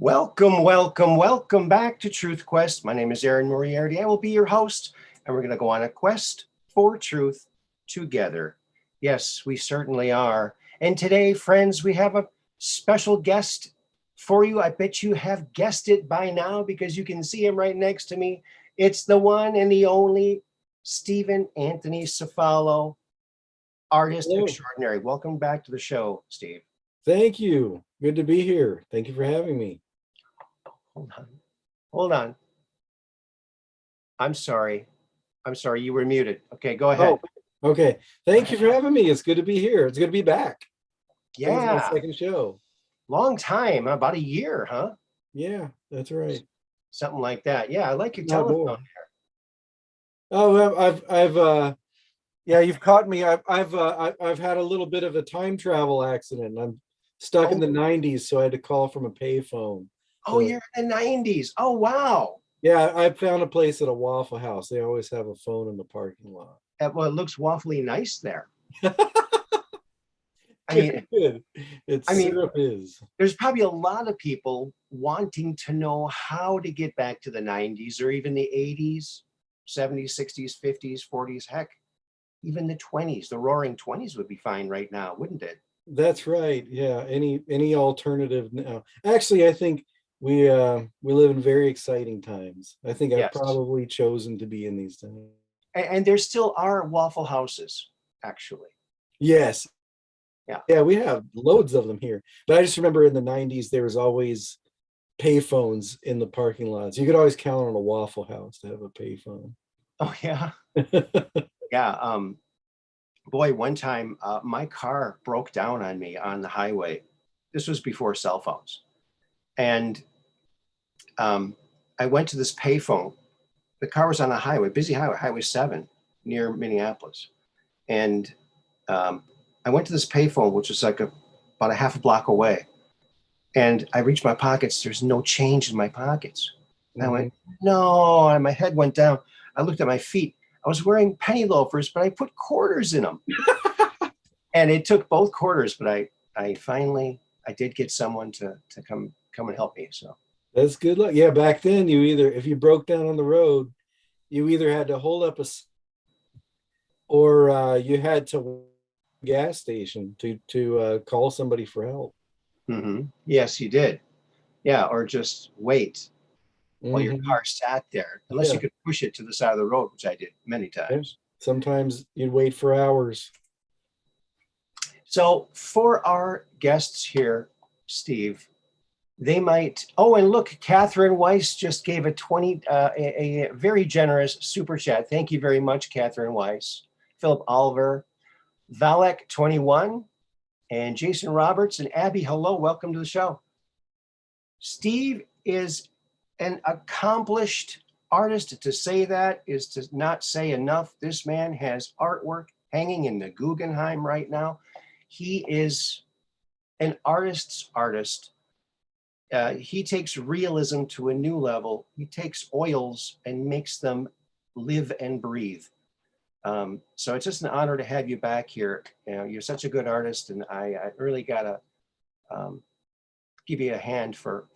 Welcome, welcome, welcome back to Truth Quest. My name is Aaron Moriarity. I will be your host, and we're going to go on a quest for truth together. Yes, we certainly are. And today, friends, we have a special guest for you. I bet you have guessed it by now because you can see him right next to me. It's the one and the only Stephen Anthony Cefalo, artist Hello. extraordinary. Welcome back to the show, Steve. Thank you. Good to be here. Thank you for having me. Hold on. I'm sorry. You were muted. Okay, go ahead. Oh, okay. Thank you for having me. It's good to be here. It's good to be back. Yeah. My second show. Long time, about a year, huh? Yeah, that's right. Something like that. Yeah, I like your Not telephone more. there. Oh, yeah, you've caught me. I've had a little bit of a time travel accident. I'm stuck in the 90s, so I had to call from a payphone. Oh, you're in the 90s. Oh, wow. Yeah, I found a place at a Waffle House. They always have a phone in the parking lot. Well, it looks waffly nice there. Good. Syrup is. There's probably a lot of people wanting to know how to get back to the 90s or even the 80s, 70s, 60s, 50s, 40s, heck, even the 20s. The roaring 20s would be fine right now, wouldn't it? That's right. Yeah. Any alternative now. Actually, I think we live in very exciting times. I think I've probably chosen to be in these times. And there still are Waffle Houses, actually. Yes. Yeah, we have loads of them here. But I just remember in the 90s there was always payphones in the parking lots. You could always count on a Waffle House to have a payphone. Oh yeah. Yeah. Boy, one time my car broke down on me on the highway. This was before cell phones. And I went to this payphone. The car was on a highway, busy highway, Highway 7 near Minneapolis. And I went to this payphone, which was like about a half a block away. And I reached my pockets. There's no change in my pockets. And I went, no, and my head went down. I looked at my feet. I was wearing penny loafers, but I put quarters in them. And it took both quarters, but I finally did get someone to come and help me. So that's good luck. Yeah, back then if you broke down on the road, you either had to hold up or you had to gas station to call somebody for help. Mm-hmm. Yes, you did. Yeah, or just wait while your car sat there, unless you could push it to the side of the road, which I did many times. Yeah. Sometimes you'd wait for hours. So for our guests here, Steve, they might. Oh, and look, Catherine Weiss just gave a very generous super chat. Thank you very much, Catherine Weiss. Philip Oliver, Valek 21, and Jason Roberts and Abby. Hello, welcome to the show. Steve is an accomplished artist. To say that is to not say enough. This man has artwork hanging in the Guggenheim right now. He is an artist's artist. He takes realism to a new level. He takes oils and makes them live and breathe. So it's just an honor to have you back here. You know, you're such a good artist, and I really gotta give you a hand for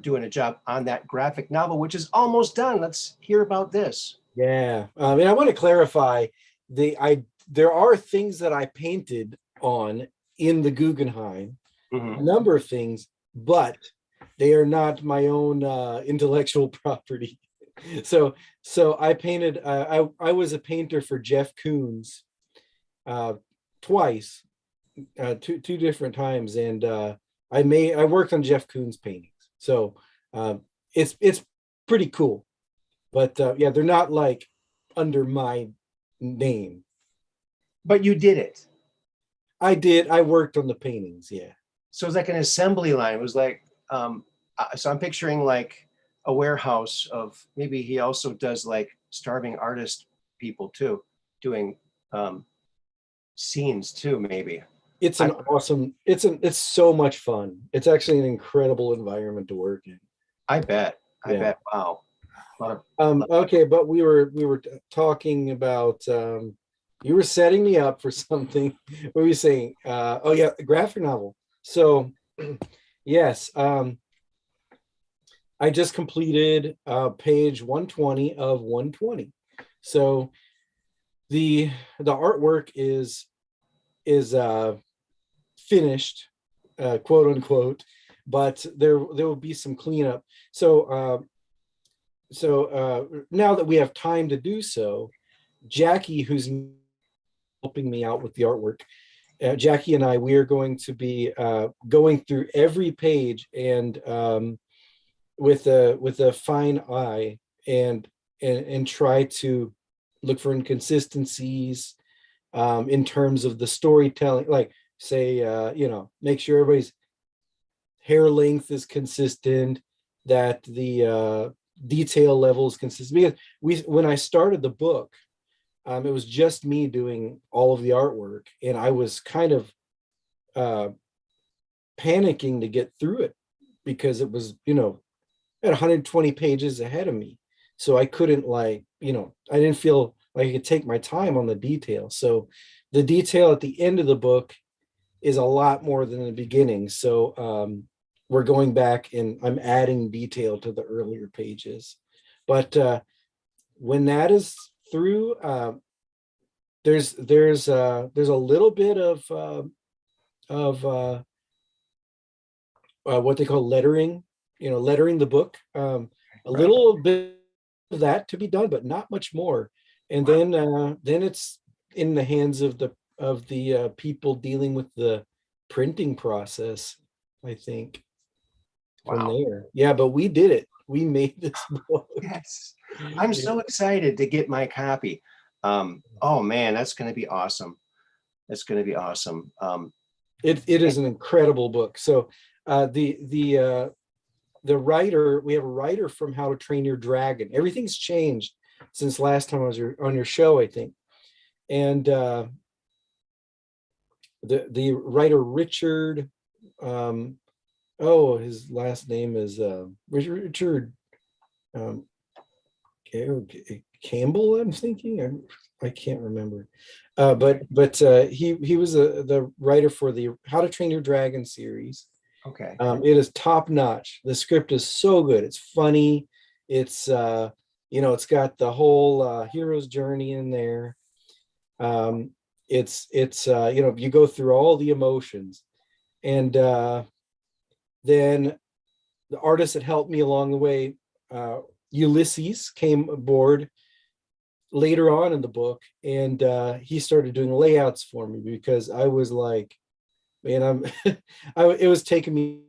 doing a job on that graphic novel, which is almost done. Let's hear about this. Yeah, I want to clarify there are things that I painted on in the Guggenheim, a number of things, but they are not my own intellectual property. So I painted. I was a painter for Jeff Koons twice, two different times, and I worked on Jeff Koons paintings. So it's pretty cool, but yeah, they're not like under my name. But you did it. I did. I worked on the paintings. Yeah. So it's like an assembly line. It was like so I'm picturing like a warehouse of, maybe he also does like starving artist people too, doing scenes too, maybe. It's it's so much fun. It's actually an incredible environment to work in. I bet. Wow. Okay, but we were talking about you were setting me up for something. What were you saying? Oh yeah, graphic novel. So yes, I just completed page 120 of 120. So the artwork is finished, quote unquote, but there will be some cleanup. So now that we have time to do so, Jackie, who's helping me out with the artwork, Jackie and I, we are going to be going through every page and with a fine eye and try to look for inconsistencies in terms of the storytelling, like say, make sure everybody's hair length is consistent, that the detail level is consistent. Because when I started the book, it was just me doing all of the artwork, and I was kind of panicking to get through it because it was, at 120 pages ahead of me. So I couldn't I didn't feel like I could take my time on the detail. So the detail at the end of the book is a lot more than the beginning. So we're going back and I'm adding detail to the earlier pages. But when that is through, there's a little bit of what they call lettering, lettering the book. A little bit of that to be done, but not much more. And then it's in the hands of the people dealing with the printing process, I think. From there. Yeah, but we did it. We made this book. Yes. I'm so excited to get my copy. Oh man, that's going to be awesome. That's going to be awesome. It is an incredible book. So the writer, we have a writer from How to Train Your Dragon. Everything's changed since last time I was on your show, I think. And the writer Richard, his last name is Richard Campbell, I'm thinking. I can't remember. But he was the writer for the How to Train Your Dragon series. Okay. It is top notch. The script is so good. It's funny. It's it's got the whole hero's journey in there. It's you go through all the emotions, and then the artist that helped me along the way, Ulysses, came aboard later on in the book, and he started doing layouts for me because I was like, man, it was taking me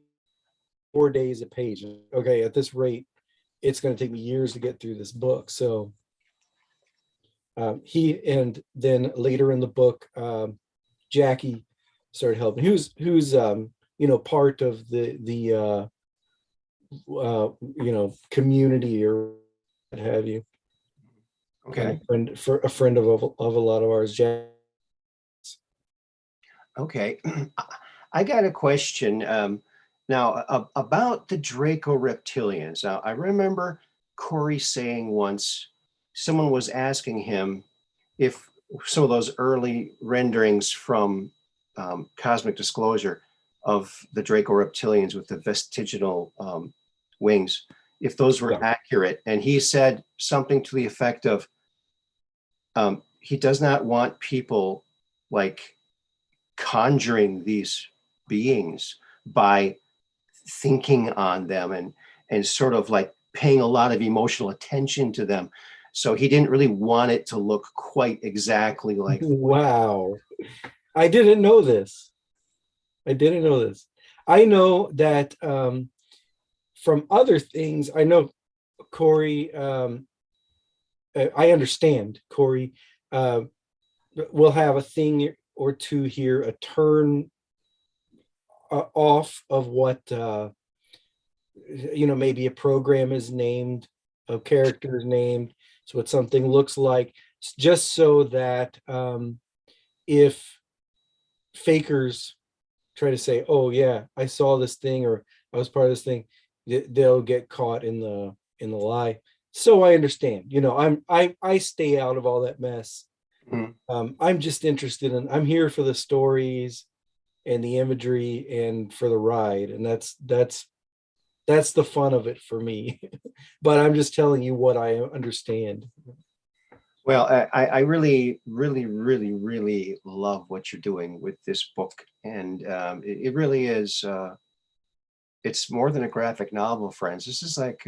4 days a page. Okay, at this rate, it's going to take me years to get through this book. So he, and then later in the book, Jackie started helping. Who's part of the community or what have you. Okay. A friend of a lot of ours, Jack. Okay. I got a question now about the Draco reptilians. Now, I remember Corey saying once, someone was asking him if some of those early renderings from Cosmic Disclosure of the Draco reptilians with the vestigial wings, if those were accurate. And he said something to the effect of, he does not want people like conjuring these beings by thinking on them and sort of like paying a lot of emotional attention to them. So he didn't really want it to look quite exactly like. Wow. I didn't know this. I know that from other things, I know Corey, I understand Corey will have a thing or two here, a turn off of what, maybe a program is named, a character is named, so what something looks like, just so that if fakers try to say, oh yeah, I saw this thing or I was part of this thing, they'll get caught in the lie. So I understand, I stay out of all that mess. Mm-hmm. I'm just interested I'm here for the stories and the imagery and for the ride. And that's That's the fun of it for me. But I'm just telling you what I understand. Well, I really, really, really, really love what you're doing with this book. And it really is, it's more than a graphic novel, friends. This is like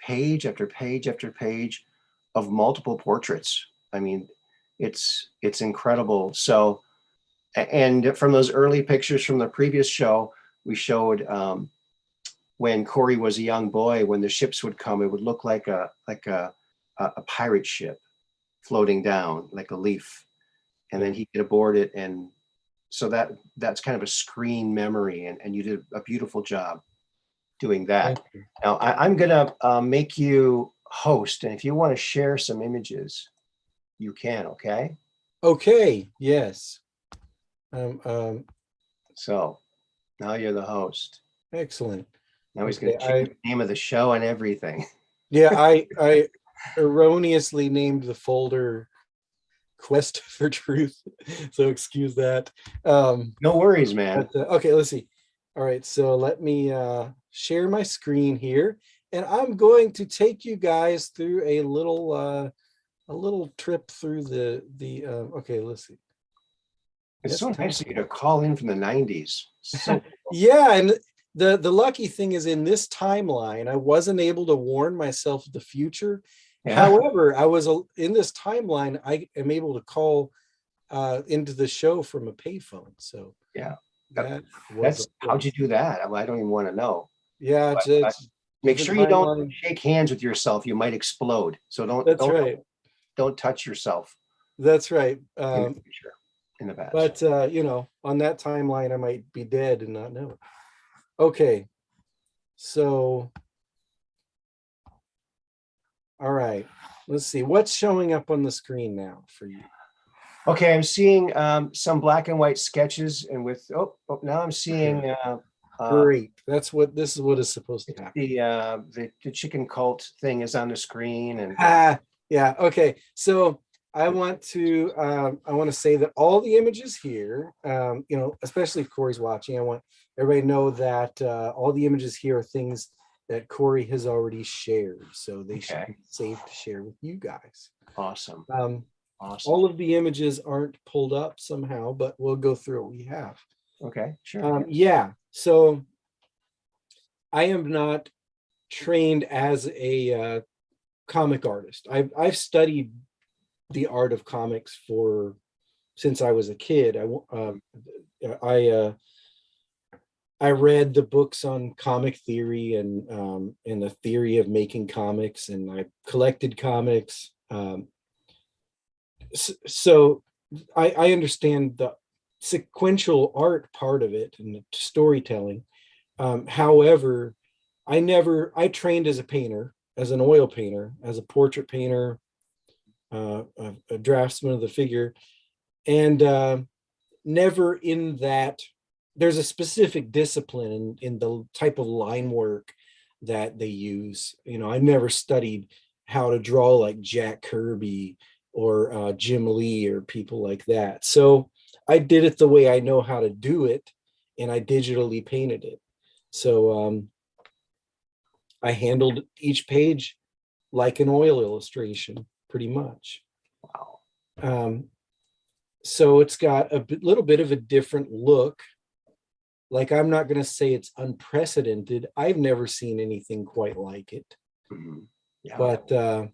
page after page after page of multiple portraits. I mean, it's incredible. So, and from those early pictures from the previous show, we showed when Corey was a young boy, when the ships would come, it would look like a pirate ship floating down like a leaf, and then he'd get aboard it. And so that's kind of a screen memory, and you did a beautiful job doing that. Now I'm gonna make you host, and if you want to share some images, you can. Okay. Yes. So now you're the host. Excellent. Now he's going to change the name of the show and everything. Yeah, I erroneously named the folder Quest for Truth, so excuse that. No worries, man. But, okay, let's see. All right, so let me share my screen here, and I'm going to take you guys through a little trip through the. Okay, let's see. It's so nice of you to call in from the 90s. So yeah, and the lucky thing is, in this timeline, I wasn't able to warn myself of the future. Yeah. However, I was in this timeline, I am able to call into the show from a payphone. So yeah, that's how'd you do that? I don't even want to know. Yeah, make sure you don't shake hands with yourself. You might explode. So don't touch yourself. That's right. In the past. But on that timeline, I might be dead and not know. Okay, so all right, let's see what's showing up on the screen now for you. Okay, I'm seeing some black and white sketches, and with now I'm seeing great. This is what is supposed to happen. The chicken cult thing is on the screen, and yeah. Okay, so I want to say that all the images here, especially if Corey's watching, I want everybody to know that all the images here are things that Corey has already shared, so they should be safe to share with you guys. Awesome. Awesome. All of the images aren't pulled up somehow, but we'll go through what we have. Okay, sure. Yeah. So I am not trained as a comic artist. I've studied the art of comics since I was a kid. I read the books on comic theory and the theory of making comics, and I collected comics. So I understand the sequential art part of it and the storytelling. However, I trained as a painter, as an oil painter, as a portrait painter, a draftsman of the figure, and never in that. There's a specific discipline in the type of line work that they use. I never studied how to draw like Jack Kirby or Jim Lee or people like that. So I did it the way I know how to do it, and I digitally painted it. So I handled each page like an oil illustration, pretty much. Wow. So it's got a little bit of a different look. Like, I'm not going to say it's unprecedented. I've never seen anything quite like it. Mm-hmm. Yeah. But the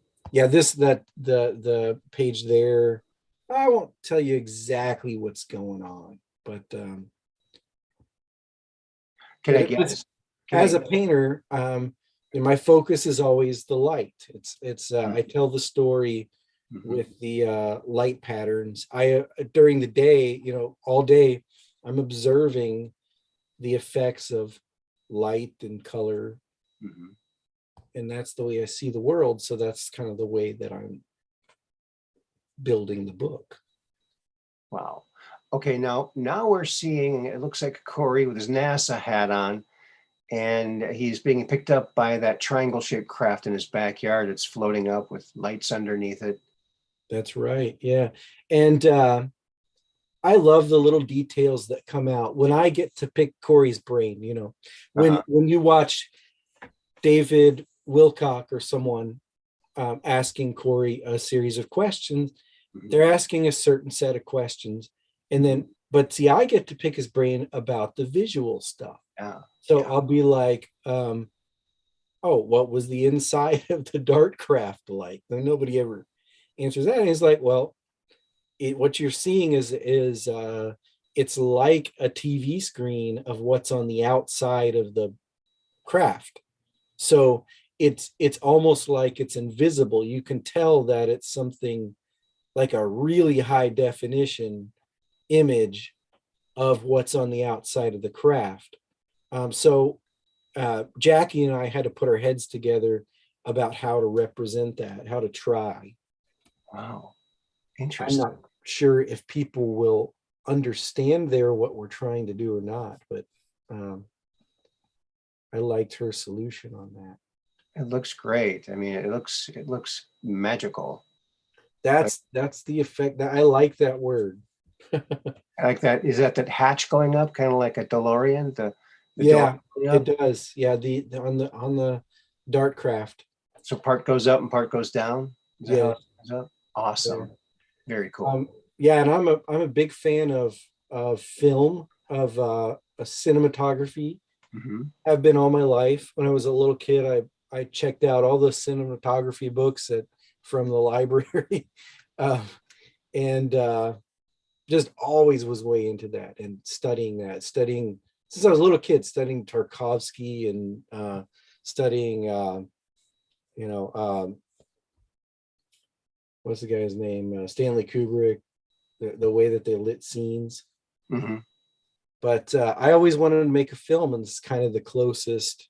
page there, I won't tell you exactly what's going on, but can I guess? As a painter, my focus is always the light. I tell the story with the light patterns. During the day, all day, I'm observing the effects of light and color. And that's the way I see the world. So that's kind of the way that I'm building the book. Wow. Okay, now we're seeing, it looks like Corey with his NASA hat on, and he's being picked up by that triangle-shaped craft in his backyard. It's floating up with lights underneath it. That's right. Yeah. And I love the little details that come out when I get to pick Corey's brain. You know, when you watch David Wilcock or someone asking Corey a series of questions, they're asking a certain set of questions, and then, but see, I get to pick his brain about the visual stuff. So I'll be like, oh, what was the inside of the dart craft like? And nobody ever answers that. And he's like, well, what you're seeing is it's like a TV screen of what's on the outside of the craft. So it's almost like it's invisible. You can tell that it's something like a really high definition image of what's on the outside of the craft. So Jackie and I had to put our heads together about how to represent that, how to try. Wow, interesting. I'm not sure if people will understand what we're trying to do or not, but I liked her solution on that. It looks great. I mean, it looks magical. That's the effect. That I like that word. I like that. Is that hatch going up, kind of like a DeLorean? Yeah, it does. Yeah, the on the dart craft. So part goes up and part goes down. Is that how it goes up? Awesome. Yeah. Very cool. Yeah, and I'm a big fan of film, of cinematography. I've been all my life. When I was a little kid, I checked out all the cinematography books from the library, and just always was way into that and studying since I was a little kid, studying Tarkovsky and studying what's the guy's name, Stanley Kubrick, the way that they lit scenes. But I always wanted to make a film, and it's kind of the closest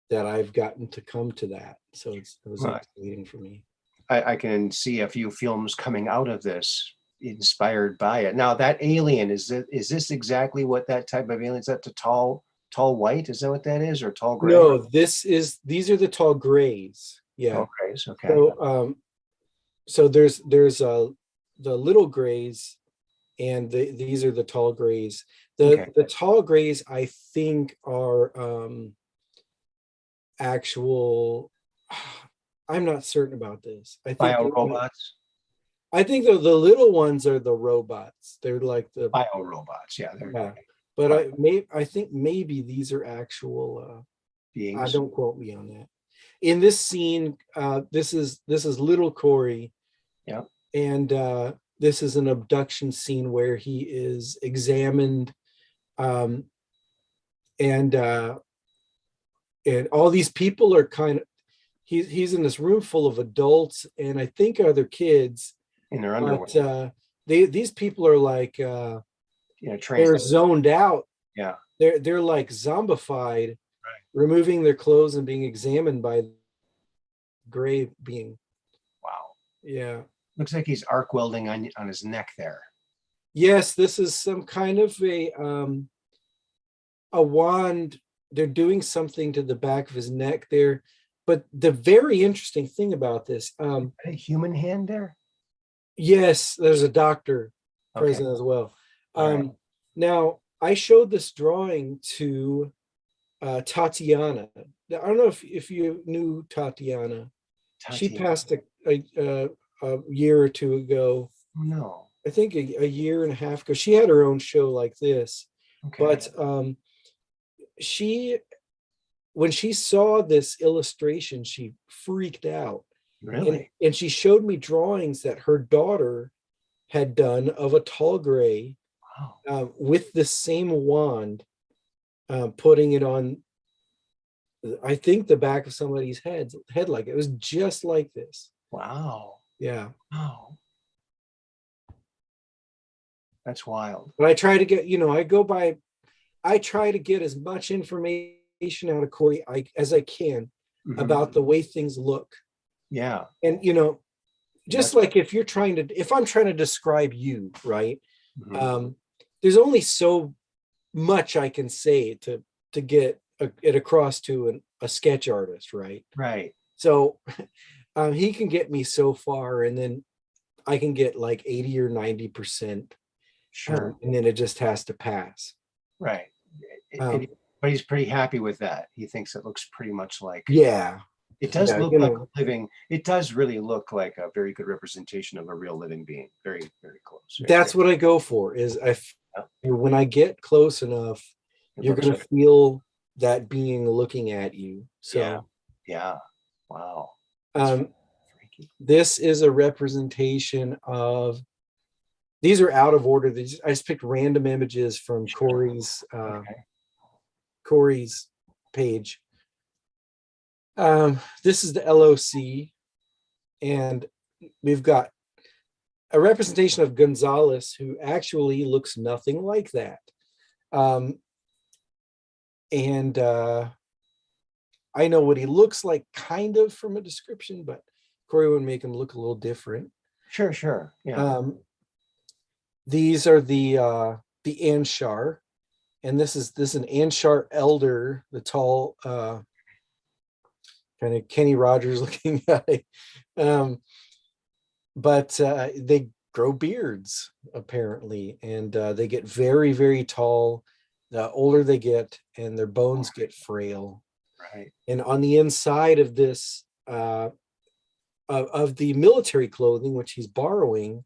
that I've gotten to come to that. So it was exciting for me. I can see a few films coming out of this inspired by it. Now that alien, is this exactly what that type of alien is? That the tall white? Is that what that is, or tall gray? No, these are the tall grays. Yeah. Tall grays. Okay. So there's the little grays, and these are the tall grays. The tall grays, I think, are actual. I'm not certain about this. I think bio-robots. I think the little ones are the robots. They're like the bio-robots. Yeah. But I think maybe these are actual beings. Don't quote me on that. In this scene, this is little Corey. Yeah. And this is an abduction scene where he is examined, and all these people are he's in this room full of adults and I think other kids in their underwear. But these people are like they're zoned out. Yeah. They're like zombified, right, removing their clothes and being examined by gray being. Wow. Yeah. Looks like he's arc welding on his neck there. Yes, this is some kind of a wand. They're doing something to the back of his neck there. But the very interesting thing about this, a human hand there? Yes, there's a doctor present as well. Right. Now, I showed this drawing to Tatiana. I don't know if you knew Tatiana. She passed a year or two ago. No. I think a year and a half ago. She had her own show like this. But when she saw this illustration, she freaked out. Really? And she showed me drawings that her daughter had done of a tall gray. Wow. With the same wand, putting it on, I think, the back of somebody's head like it was just like this. Wow. Yeah. Wow. That's wild. But I try to get, I try to get as much information out of Corey as I can about the way things look. Yeah. And, just like if I'm trying to describe you, right? There's only so much I can say to get it across to a sketch artist, right? Right. So he can get me so far, and then I can get like 80 or 90%. Sure. and then it just has to pass. Right. Um, But he's pretty happy with that. He thinks it looks pretty much like, yeah, it does yeah, look you like know, a living, it does really look like a very good representation of a real living being. Very, very close. Very, that's what I go for. Is yeah, when I get close enough, it you're looks gonna like, feel that being looking at you. yeah, So, yeah. Wow. That's freaky. this is a representation of. These are out of order. I just picked random images from Sure. Okay. Corey's page. This is the LOC, and we've got a representation of Gonzalez, who actually looks nothing like that. And I know what he looks like kind of from a description, but Corey would make him look a little different. Sure, sure. Yeah. These are the Anshar, and this is an Anshar elder, the tall kind of Kenny Rogers looking guy. But they grow beards apparently, and they get very, very tall the older they get, and their bones get frail. Right. And on the inside of this of the military clothing which he's borrowing,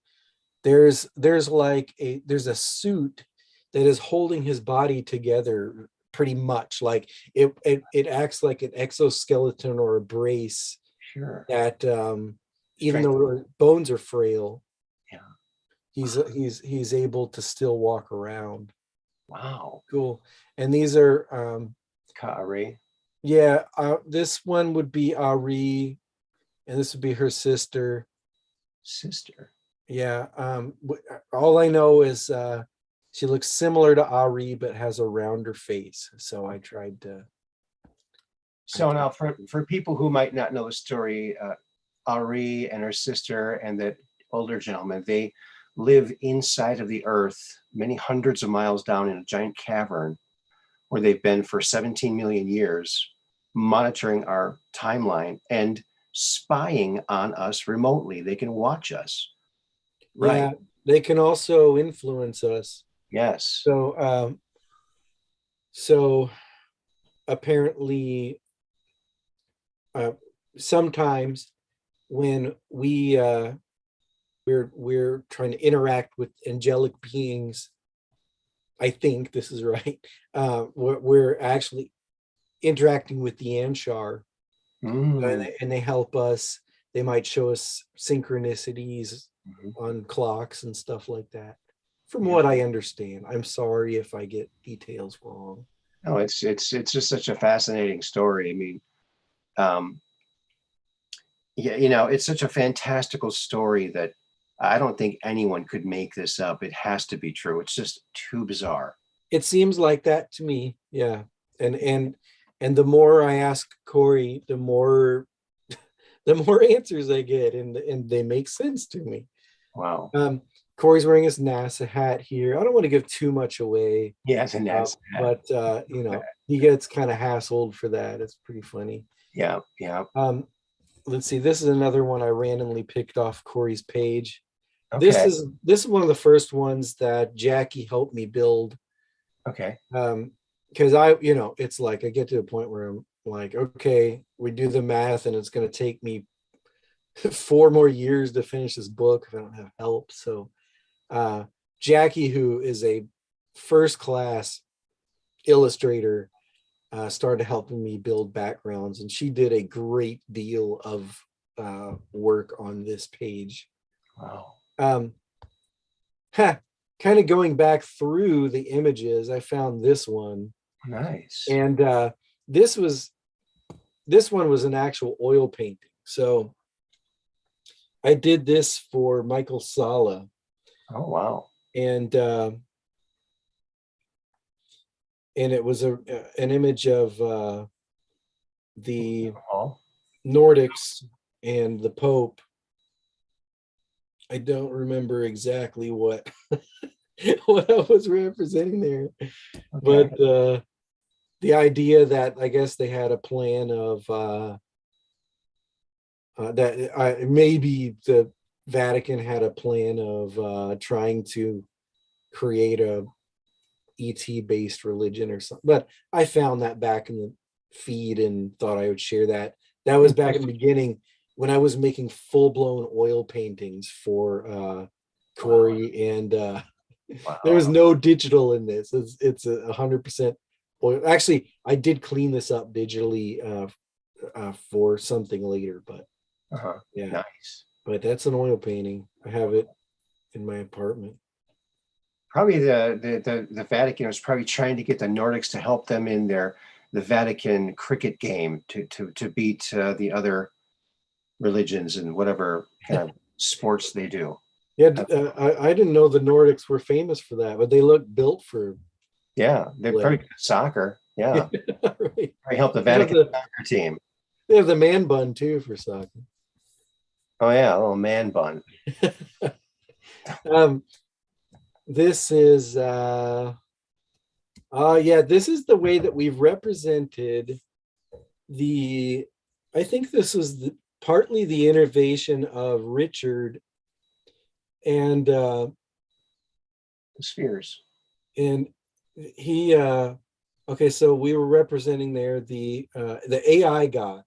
there's a suit that is holding his body together pretty much. Like it acts like an exoskeleton or a brace Sure. that even Strength. though bones are frail, Yeah. he's able to still walk around. Wow. Cool. And these are Ka'ari. yeah, this one would be Ari, and this would be her sister. Sister. Yeah. All I know is she looks similar to Ari, but has a rounder face. So I tried to. So now for people who might not know the story, Ari and her sister and that older gentleman, they live inside of the earth many hundreds of miles down in a giant cavern where they've been for 17 million years, monitoring our timeline and spying on us remotely. They can watch us. Yeah, Right. they can also influence us. Yes. So apparently, sometimes when we're trying to interact with angelic beings, I think this is right. We're actually interacting with the Anshar, and they help us. They might show us synchronicities on clocks and stuff like that. From what I understand, I'm sorry if I get details wrong. No, it's just such a fascinating story. I mean, yeah, it's such a fantastical story that I don't think anyone could make this up. It has to be true. It's just too bizarre. It seems like that to me. Yeah. And the more I ask Corey, the more answers I get, and they make sense to me. Wow. Corey's wearing his NASA hat here. I don't want to give too much away. Yeah, it's a NASA hat. But he gets kind of hassled for that. It's pretty funny. Yeah, yeah. Let's see. This is another one I randomly picked off Corey's page. Okay. This is one of the first ones that Jackie helped me build. Okay. Because it's like I get to a point where I'm like, okay, we do the math, and it's going to take me 4 more years to finish this book if I don't have help. So Jackie, who is a first-class illustrator, started helping me build backgrounds, and she did a great deal of work on this page. Wow. Kind of going back through the images, I found this one. Nice. And this one was an actual oil painting. So I did this for Michael Sala. Oh, wow. And it was an image of the Nordics and the Pope. I don't remember exactly what what I was representing there, but the idea that I guess they had a plan of that maybe the Vatican had a plan of trying to create a ET based religion or something. But I found that back in the feed and thought I would share that. That was back in the beginning when I was making full blown oil paintings for Corey, and there was no digital in this. It's 100% oil. Actually, I did clean this up digitally for something later, but yeah, nice. But that's an oil painting. I have it in my apartment. Probably the Vatican was probably trying to get the Nordics to help them in the Vatican cricket game to beat the other religions and whatever kind of sports they do. Yeah, I didn't know the Nordics were famous for that, but they look built for. Yeah, they're probably good at soccer. Yeah, right. I help the Vatican soccer team. They have the man bun too for soccer. Oh yeah, a little man bun. This is this is the way that we've represented the. I think this was partly the innovation of Richard and the spheres. And he okay, so we were representing there the AI god,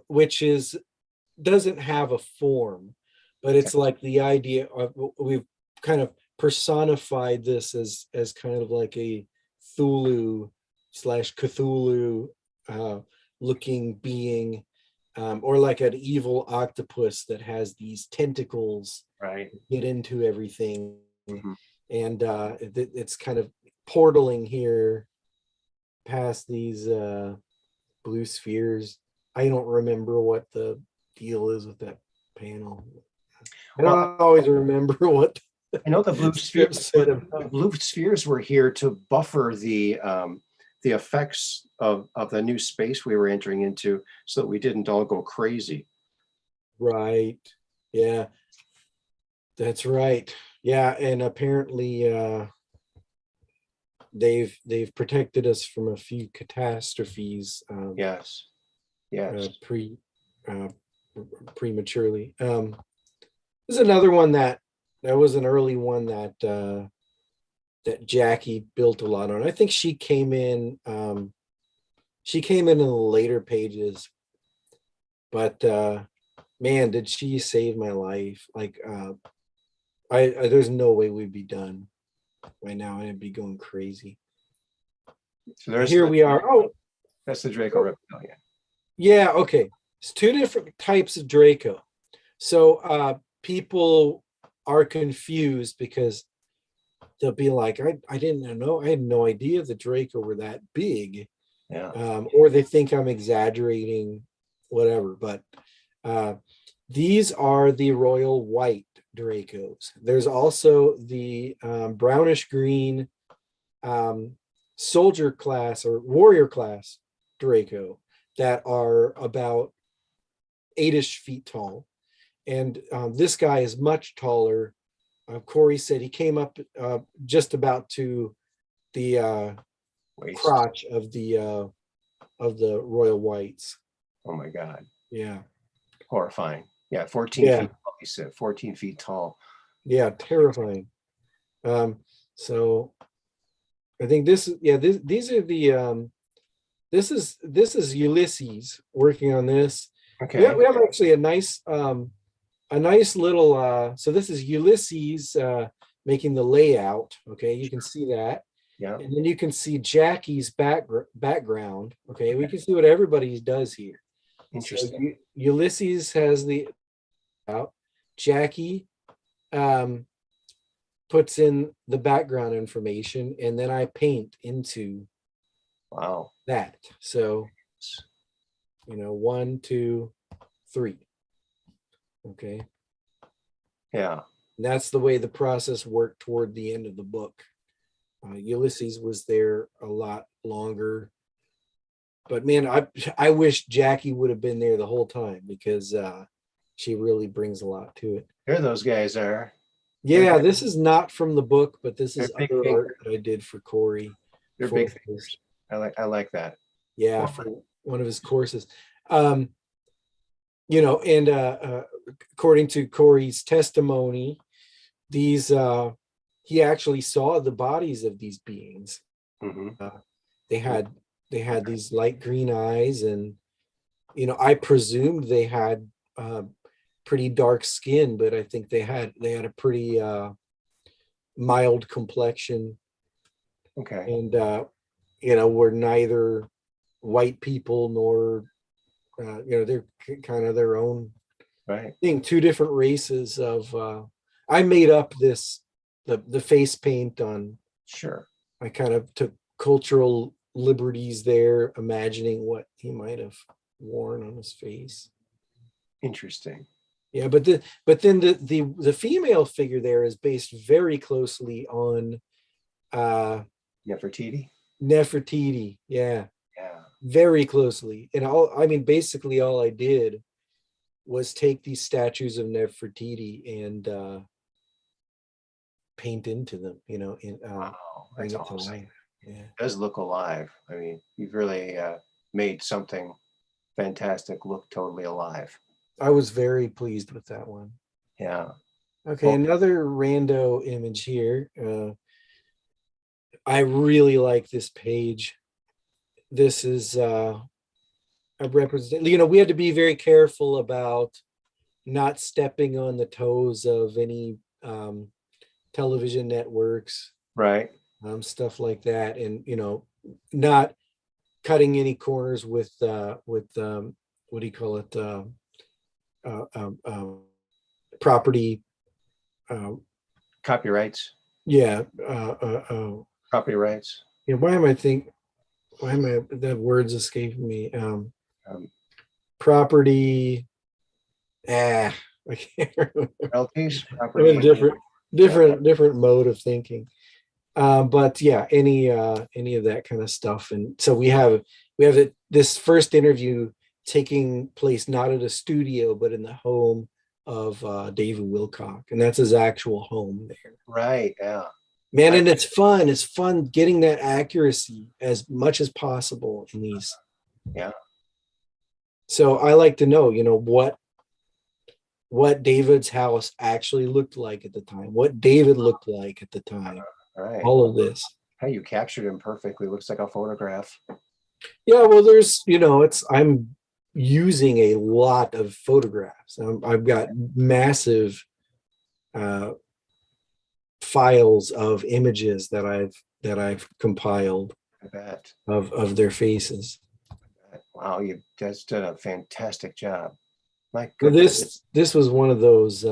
which doesn't have a form, but it's like the idea of, we've kind of personified this as kind of like a Thulu / Cthulhu looking being, or like an evil octopus that has these tentacles, right, get into everything. And it's kind of portaling here past these blue spheres. I don't remember what the deal is with that panel. I don't always remember what. I know the blue spheres. The blue spheres were here to buffer the effects of the new space we were entering into, so that we didn't all go crazy. Right. Yeah. That's right. Yeah, and apparently they've protected us from a few catastrophes. Yes. Prematurely. There's another one that was an early one that Jackie built a lot on. I think she came in in the later pages, but man, did she save my life. Like I there's no way we'd be done right now. I'd be going crazy. So here we are. Oh, that's the Draco Reptilian. Yeah, okay. It's two different types of Draco. So people are confused because they'll be like, I didn't know, I had no idea the Draco were that big. Yeah. Or they think I'm exaggerating, whatever. But these are the royal white Dracos. There's also the brownish green soldier class or warrior class Draco that are about 8-ish feet tall. And this guy is much taller. Corey said he came up just about to the crotch of the royal whites. Oh my God. Yeah. Horrifying. Yeah, 14 feet tall, he said. 14 feet tall. Yeah, terrifying. So I think these are the this is Ulysses working on this. Okay. We have actually a nice little so this is Ulysses making the layout. Okay, you can see that. Yeah. And then you can see Jackie's background. Okay, we can see what everybody does here. Interesting. So Ulysses has the out. Jackie puts in the background information, and then I paint into that. So 1, 2, 3. Okay. Yeah. And that's the way the process worked toward the end of the book. Ulysses was there a lot longer, but man, I wish Jackie would have been there the whole time, because she really brings a lot to it. There those guys are. Yeah, this is not from the book, but this is other art that I did for Corey. They're big fingers. I like that. Yeah, for one of his courses. And according to Corey's testimony, these he actually saw the bodies of these beings. They had these light green eyes, and I presumed they had pretty dark skin, but I think they had a pretty mild complexion. Okay. And were neither white people nor they're kind of their own thing. Two different races of I made up the face paint on. Sure. I kind of took cultural liberties there, imagining what he might have worn on his face. Interesting. Yeah, but then the female figure there is based very closely on Nefertiti. Nefertiti. Yeah. Yeah. Very closely. And basically all I did was take these statues of Nefertiti and paint into them, Wow, bring that's it to awesome. life. Yeah. It does look alive. I mean, you've really made something fantastic look totally alive. I was very pleased with that one. Yeah. Okay, another rando image here. I really like this page. This is a represent. We had to be very careful about not stepping on the toes of any television networks, right? Stuff like that, and not cutting any corners with what do you call it? Property. Copyrights. Yeah. Property rights. Yeah. Why am I? That word's escaping me. Property. I can't remember. Royalties. Property. Different mode of thinking. But yeah, any of that kind of stuff. And so we have this first interview taking place not at a studio, but in the home of David Wilcock, and that's his actual home there. Right. Yeah. Man, and it's fun. It's fun getting that accuracy as much as possible in these. Yeah. So I like to know, what David's house actually looked like at the time, what David looked like at the time. Right. All of this. Hey, you captured him perfectly. Looks like a photograph. Yeah, well, there's, I'm using a lot of photographs. I've got massive files of images that I've compiled. I bet. Of their faces. Wow, you've just done a fantastic job. My goodness. Well, this was one of those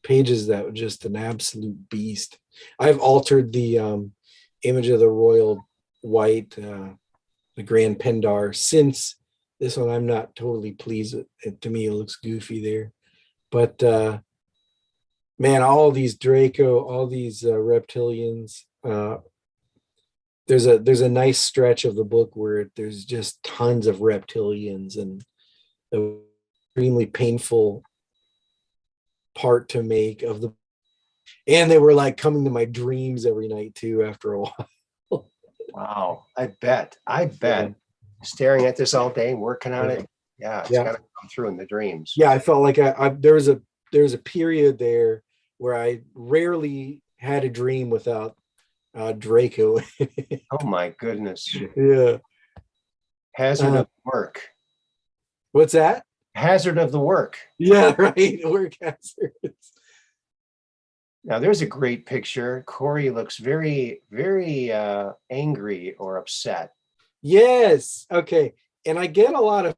pages that was just an absolute beast. I've altered the image of the royal white, the Grand Pendar, since this one. I'm not totally pleased with it. To me, it looks goofy there. But man, all these Draco, all these reptilians. There's a nice stretch of the book where there's just tons of reptilians, and an extremely painful part to make of the, and they were like coming to my dreams every night too after a while. Wow, I bet. Yeah. Staring at this all day and working on it. Yeah, it's gotta come through in the dreams. Yeah, I felt like there was a period there where I rarely had a dream without Draco. Oh my goodness. Yeah. Hazard of work. What's that? Hazard of the work. Yeah, right. Work hazards. Now there's a great picture. Corey looks very, very angry or upset. Yes. Okay. And I get a lot of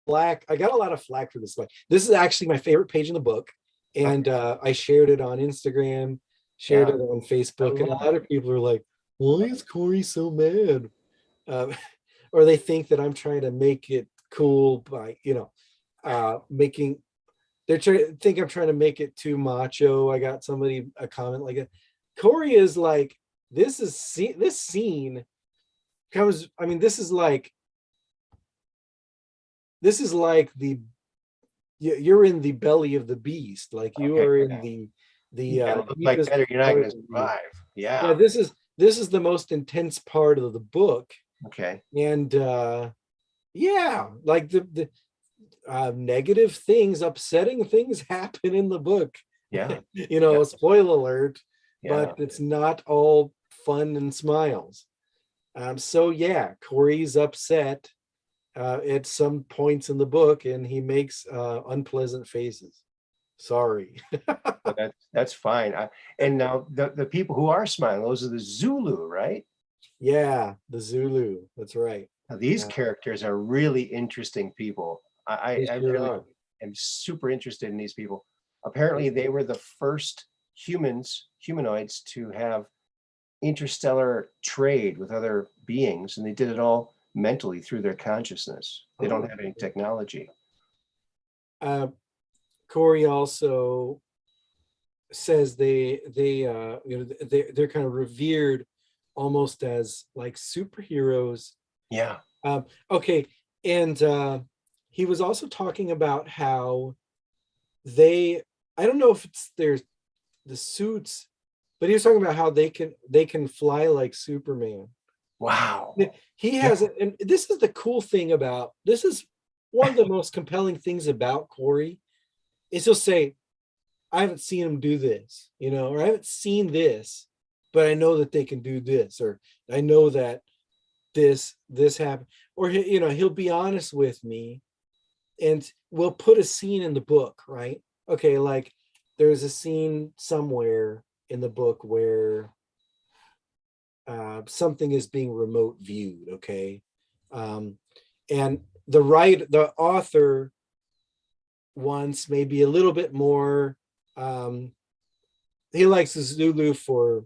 flack. I got a lot of flack for this one. This is actually my favorite page in the book. And I shared it on Instagram, shared it on Facebook, and a lot of people are like, why is Corey so mad? Or they think that I'm trying to make it cool by, think I'm trying to make it too macho. I got a comment like that. Corey is like, this scene comes, this is like you're in the belly of the beast. Like you are in the like that or you're not going to survive. Yeah. This is the most intense part of the book. Okay. And like the negative things, upsetting things happen in the book. Yeah. You know, Yeah. spoiler alert, Yeah. but it's not all fun and smiles. So yeah, Corey's upset at some points in the book, and he makes unpleasant faces. Sorry. But that's fine. And now the people who are smiling, those are the Zulu, right? Yeah, the Zulu. That's right. Now, these Uh, characters are really interesting people. they I sure really are. am super interested in these people. Apparently, they were the first humanoids to have interstellar trade with other beings, and they did it all mentally through their consciousness. They don't Oh. have any technology. Uh, Corey also says they're kind of revered almost as like superheroes. Yeah. Okay, and he was also talking about how they, I don't know if it's the suits, but he was talking about how they can fly like Superman. Wow. He Yeah. has, and this is the cool thing about this is one of the most compelling things about Corey is he'll say, I haven't seen him do this, you know, or I haven't seen this, but I know that they can do this, or I know that this happened, or you know, he'll be honest with me, and we'll put a scene in the book, right? Okay, like there's a scene somewhere in the book where something is being remote viewed, okay, um, and the author wants maybe a little bit more. Um, he likes the Zulu for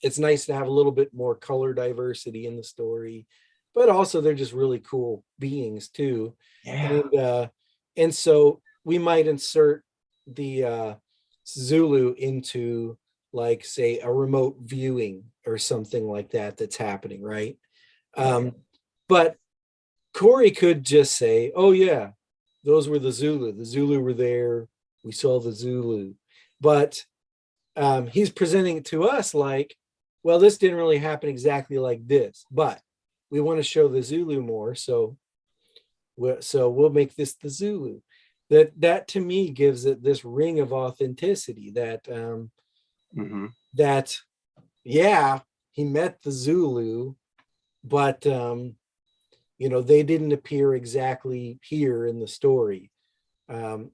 it's nice to have a little bit more color diversity in the story, but also they're just really cool beings too. Yeah. And so we might insert the Zulu into like say a remote viewing or something like that that's happening, right? Right. But Corey could just say, "Oh yeah, those were the Zulu. The Zulu were there. We saw the Zulu." But he's presenting it to us like, well, this didn't really happen exactly like this, but we want to show the Zulu more, so we'll make this the Zulu. That to me gives it this ring of authenticity that Hmm. that yeah, he met the Zulu, but you know, they didn't appear exactly here in the story. Um,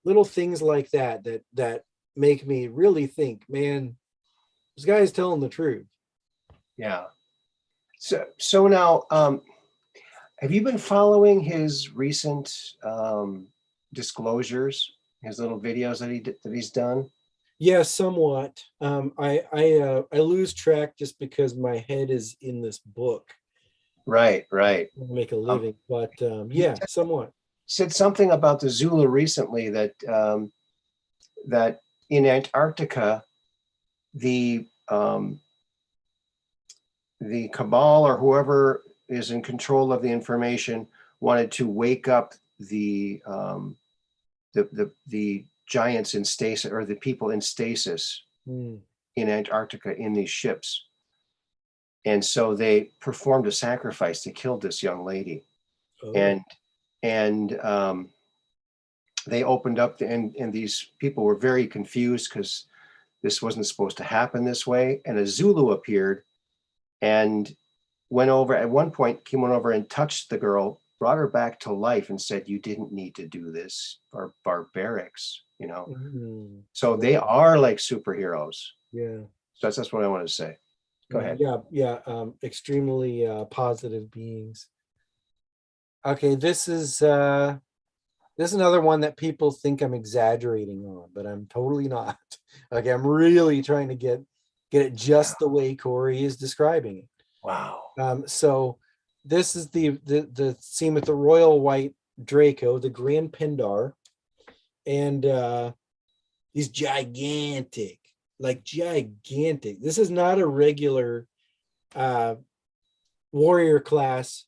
little things like that make me really think, man, this guy's telling the truth. Yeah. So now, have you been following his recent disclosures, his little videos that he's done? Yeah, somewhat. I lose track just because my head is in this book. Right, right. I make a Um, living, but he yeah, somewhat. said something about the Zulu recently that in Antarctica the the cabal or whoever is in control of the information wanted to wake up the giants in stasis, or the people in stasis Hmm. in Antarctica in these ships. And so they performed a sacrifice to kill this young lady. Oh. And and they opened up and these people were very confused because this wasn't supposed to happen this way. And a Zulu appeared and went over at one point, came on over and touched the girl, brought her back to life, and said, "You didn't need to do this, barbarics, you know." Hmm. So they Wow. are like superheroes. Yeah. So that's what I want to say. Go ahead. Yeah, yeah. Extremely positive beings. Okay, this is another one that people think I'm exaggerating on, but I'm totally not. Okay, I'm really trying to get it just the way Corey is describing it. Wow. So this is the scene with the royal white Draco, the Grand Pendar, and he's gigantic, like gigantic. This is not a regular uh, warrior class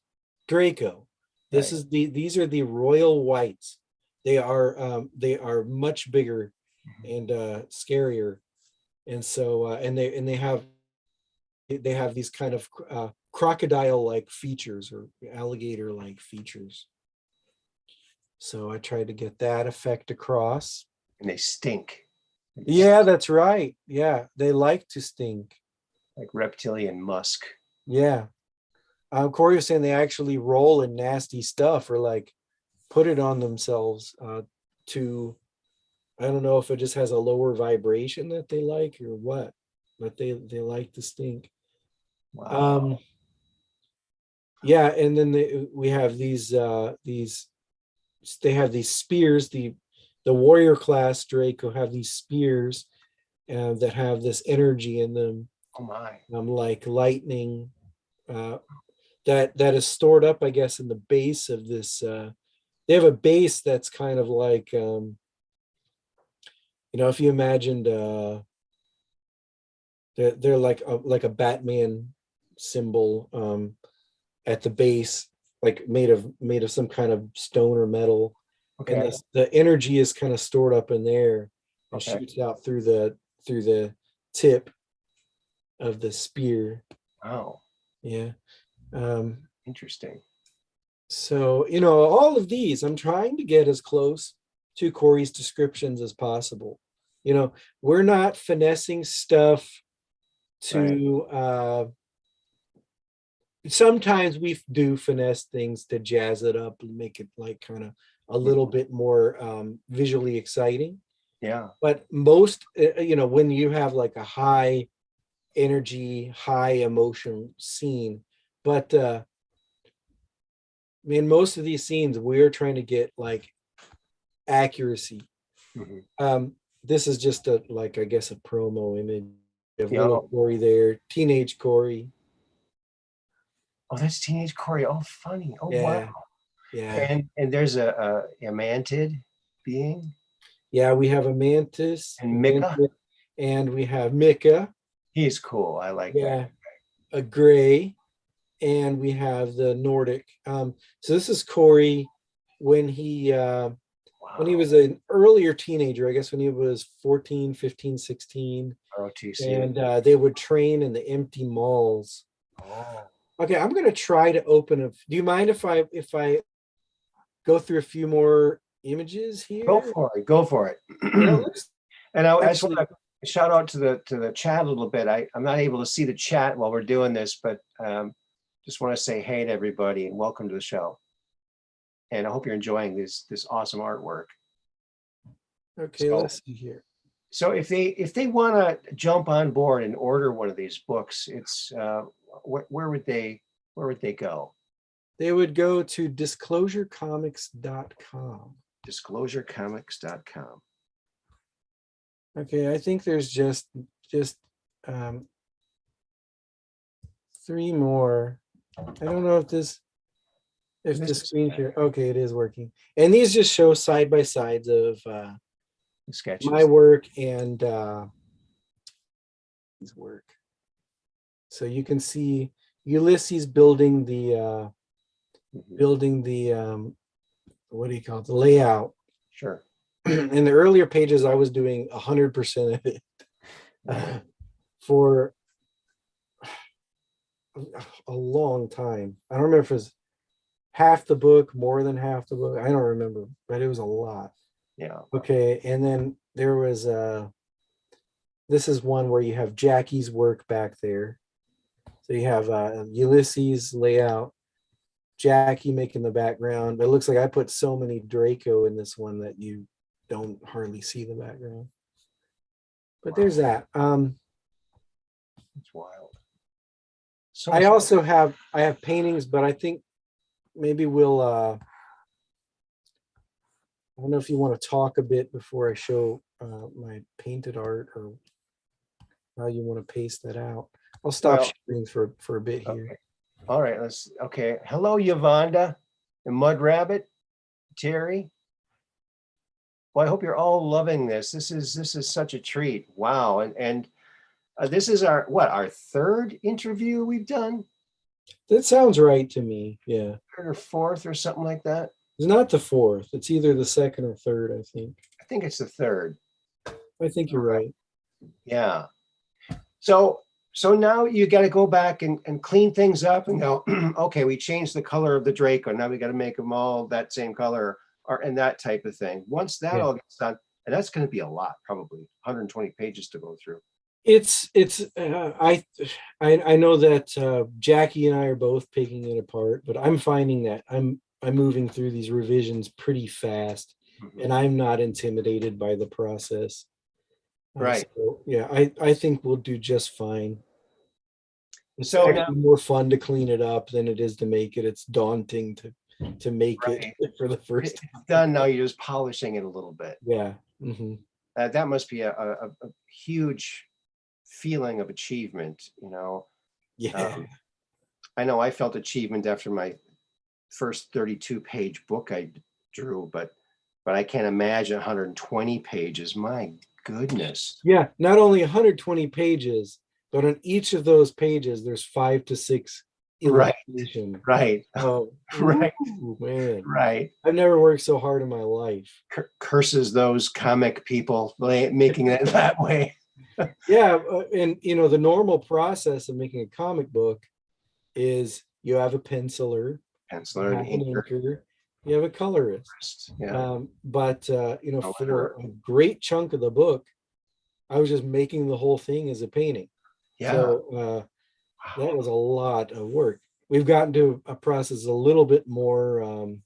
Draco. This Right. is these are the royal whites. They are much bigger and scarier, and so they have these kind of crocodile like features or alligator like features. So I tried to get that effect across. and they stink. Yeah, that's right. Yeah, they like to stink. Like reptilian musk. Yeah. Corey was saying they actually roll in nasty stuff or like put it on themselves to, I don't know if it just has a lower vibration that they like or what, but they like to stink. Wow. Yeah, and then we have these they have these spears. The warrior class Draco have these spears that have this energy in them, Oh my. like lightning, that is stored up, I guess, in the base of this. They have a base that's kind of like, if you imagined, they're like a Batman symbol at the base, like made of some kind of stone or metal, and Okay. the energy is kind of stored up in there and Okay. shoots out through the tip of the spear. Wow. Yeah. Interesting. So, all of these, I'm trying to get as close to Corey's descriptions as possible. We're not finessing stuff to, sometimes we do finesse things to jazz it up and make it like kind of a little bit more visually exciting. Yeah. But most, when you have like a high energy, high emotion scene, but most of these scenes we're trying to get like accuracy. Mm-hmm. This is just I guess a promo image of Yeah. little Corey there, teenage Corey. Oh, that's teenage Corey. Oh, funny. Oh, Yeah, wow. yeah, And there's a mantid being. yeah. We have a And Mika. and we have Mika. He's cool. I like that. Yeah, a gray, and we have the Nordic. So this is Corey when he Wow. was an earlier teenager, I guess when he was 14, 15, 16, ROTC. and they would train in the empty malls. Oh. Okay, I'm gonna try to open a. Do you mind if I go through a few more images here? Go for it. Go for it. And I just want to shout out to the chat a little bit. I'm not able to see the chat while we're doing this, but just want to say hey to everybody and welcome to the show. And I hope you're enjoying this awesome artwork. Okay, let's see here. So if they want to jump on board and order one of these books, it's where would they go? They would go to disclosurecomics.com. Disclosurecomics.com. Okay, I think there's just 3 more. I don't know if the screen here. Okay, it is working. And these just show side by sides of Sketches. my work and his work. So you can see Ulysses building the what do you call it? The layout. Sure. In the earlier pages, I was doing 100% of it for a long time. I don't remember if it was half the book, more than half the book. I don't remember, but it was a lot. Yeah. Okay, and then there was this is one where you have Jackie's work back there. So you have Ulysses layout, Jackie making the background. But it looks like I put so many Draco in this one that you don't hardly see the background. But wow. There's that. It's wild. So I also have paintings, but I think maybe we'll I don't know if you want to talk a bit before I show my painted art or how you want to paste that out. I'll stop sharing for a bit here. Okay. All right, okay. Hello, Yvonda and Mud Rabbit, Terry. Well, I hope you're all loving this. This is such a treat. Wow. And this is our 3rd interview we've done? That sounds right to me. Yeah. 3rd or 4th or something like that. It's not the 4th. It's either the 2nd or 3rd, I think. I think it's the 3rd. I think you're right. Yeah. So now you got to go back and clean things up and go, okay, we changed the color of the Draco. Now we got to make them all that same color and that type of thing. Once that all gets done, And that's going to be a lot, probably 120 pages to go through. I know that Jackie and I are both picking it apart, but I'm finding that I'm moving through these revisions pretty fast, and I'm not intimidated by the process. Right. So, yeah, I think we'll do just fine. It's So actually more fun to clean it up than it is to make it. It's daunting to make right. it for the first time. It's done now. You're just polishing it a little bit. Yeah. That must be a huge feeling of achievement, you know. Yeah. I know I felt achievement after my first 32-page book I drew, but I can't imagine 120 pages. My goodness. Yeah. Not only 120 pages, but on each of those pages, there's 5 to 6 Right. illustrations. Right. Oh, Right. ooh, man. Right. I've never worked so hard in my life. Curses those comic people making it that way. Yeah, and the normal process of making a comic book is you have a penciler, you Penciler and have an inker. inker, you have a colorist. Yeah. But for a great chunk of the book, I was just making the whole thing as a painting. Yeah. So that was a lot of work. We've gotten to a process a little bit more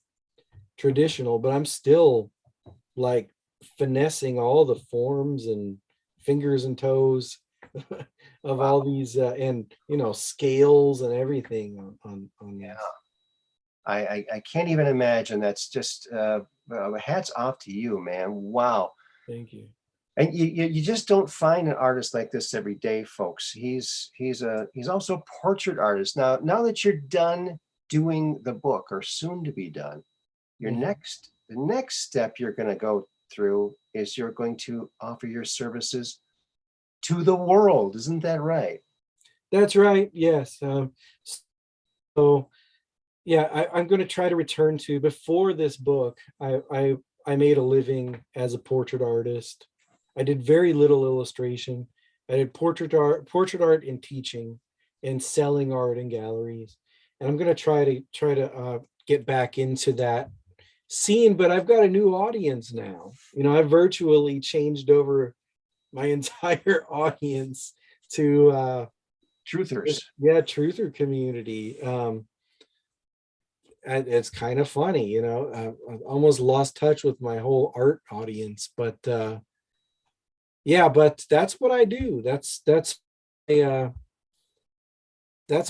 traditional, but I'm still like finessing all the forms and fingers and toes of all these and scales and everything on Yeah. this. I can't even imagine. That's just hats off to you, man. Wow. Thank you. And you just don't find an artist like this every day, folks. He's also a portrait artist. Now that you're done doing the book, or soon to be done, the next step you're going to go through is you're going to offer your services to the world. Isn't that right? That's right. Yes. So yeah, I'm going to try to return to, before this book, I made a living as a portrait artist. I did very little illustration. I did portrait art and teaching and selling art in galleries. And I'm going to try to get back into that scene, but I've got a new audience now. I've virtually changed over my entire audience to Truthers. yeah, truther community. And it's kind of funny, I almost lost touch with my whole art audience, but yeah, but that's what I do. That's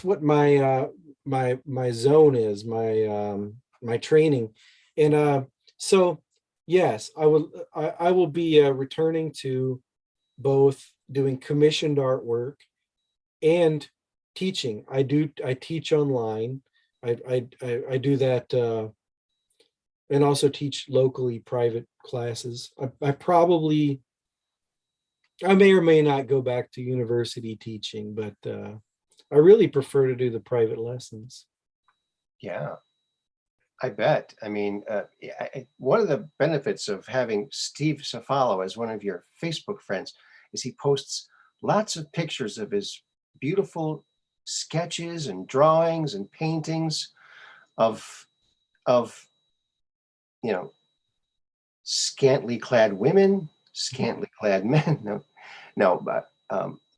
what my zone is, my training. And so yes, I will be returning to both doing commissioned artwork and teaching. I teach online. I do that, and also teach locally private classes. I may or may not go back to university teaching, but I really prefer to do the private lessons. Yeah, I bet. I mean, one of the benefits of having Steve Cefalo as one of your Facebook friends is he posts lots of pictures of his beautiful sketches and drawings and paintings of scantily clad women, scantily clad men. No, but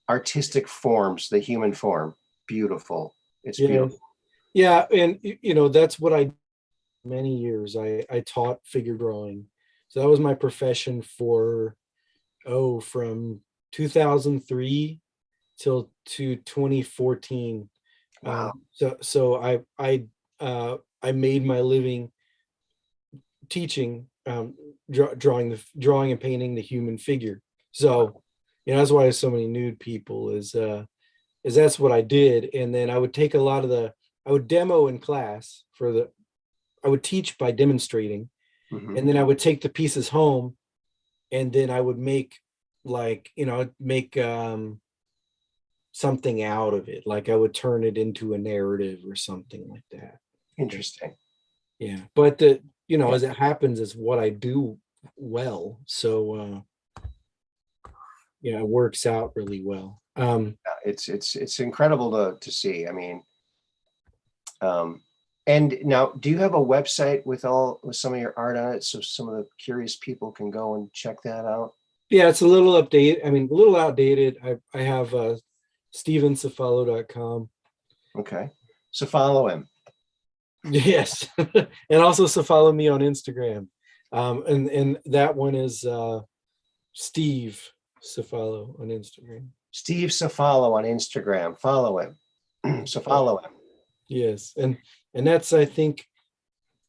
artistic forms, the human form. Beautiful. It's beautiful. Yeah, and that's what I did many years. I taught figure drawing. So that was my profession for from 2003 till to 2014. Wow. So I made my living teaching, drawing and painting the human figure. So that's why there's so many nude people, is that's what I did. And then I would take I would demo in class I would teach by demonstrating, and then I would take the pieces home, and then I would make something out of it. Like I would turn it into a narrative or something like that. Interesting. Yeah, but as it happens, is what I do well. So it works out really well. It's incredible to see. I mean, And now, do you have a website with some of your art on it, so some of the curious people can go and check that out? Yeah, it's a little updated. I mean, a little outdated. I have stevencefalo.com. Okay, so follow him. Yes. And also so follow me on Instagram. And that one is Steve Cefalo on Instagram. Steve Cefalo on Instagram. Follow him. So follow him. Yes. And that's I think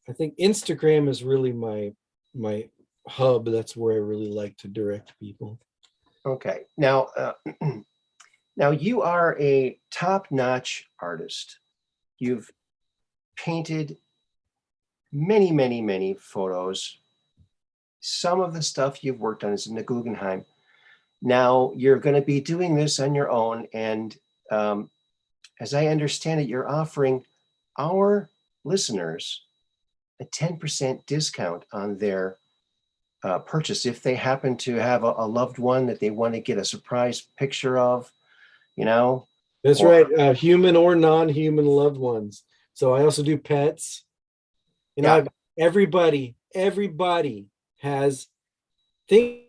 Instagram is really my hub. That's where I really like to direct people. Okay. Now, now you are a top-notch artist. You've painted many, many, many photos. Some of the stuff you've worked on is in the Guggenheim. Now you're going to be doing this on your own, and as I understand it, you're offering our listeners a 10% discount on their purchase if they happen to have a loved one that they want to get a surprise picture of, you know. That's right. Human or non-human loved ones. So I also do pets. You know, everybody has things.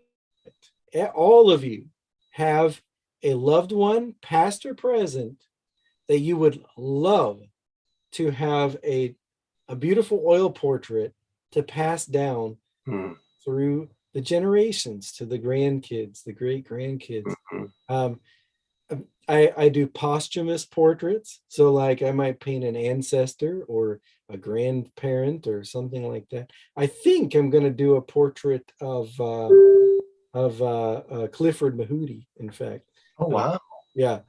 All of you have a loved one, past or present, that you would love to have a beautiful oil portrait to pass down through the generations to the grandkids, the great grandkids. I do posthumous portraits. So like I might paint an ancestor or a grandparent or something like that. I think I'm going to do a portrait of Clifford Mahoody, in fact. Oh, wow. Yeah.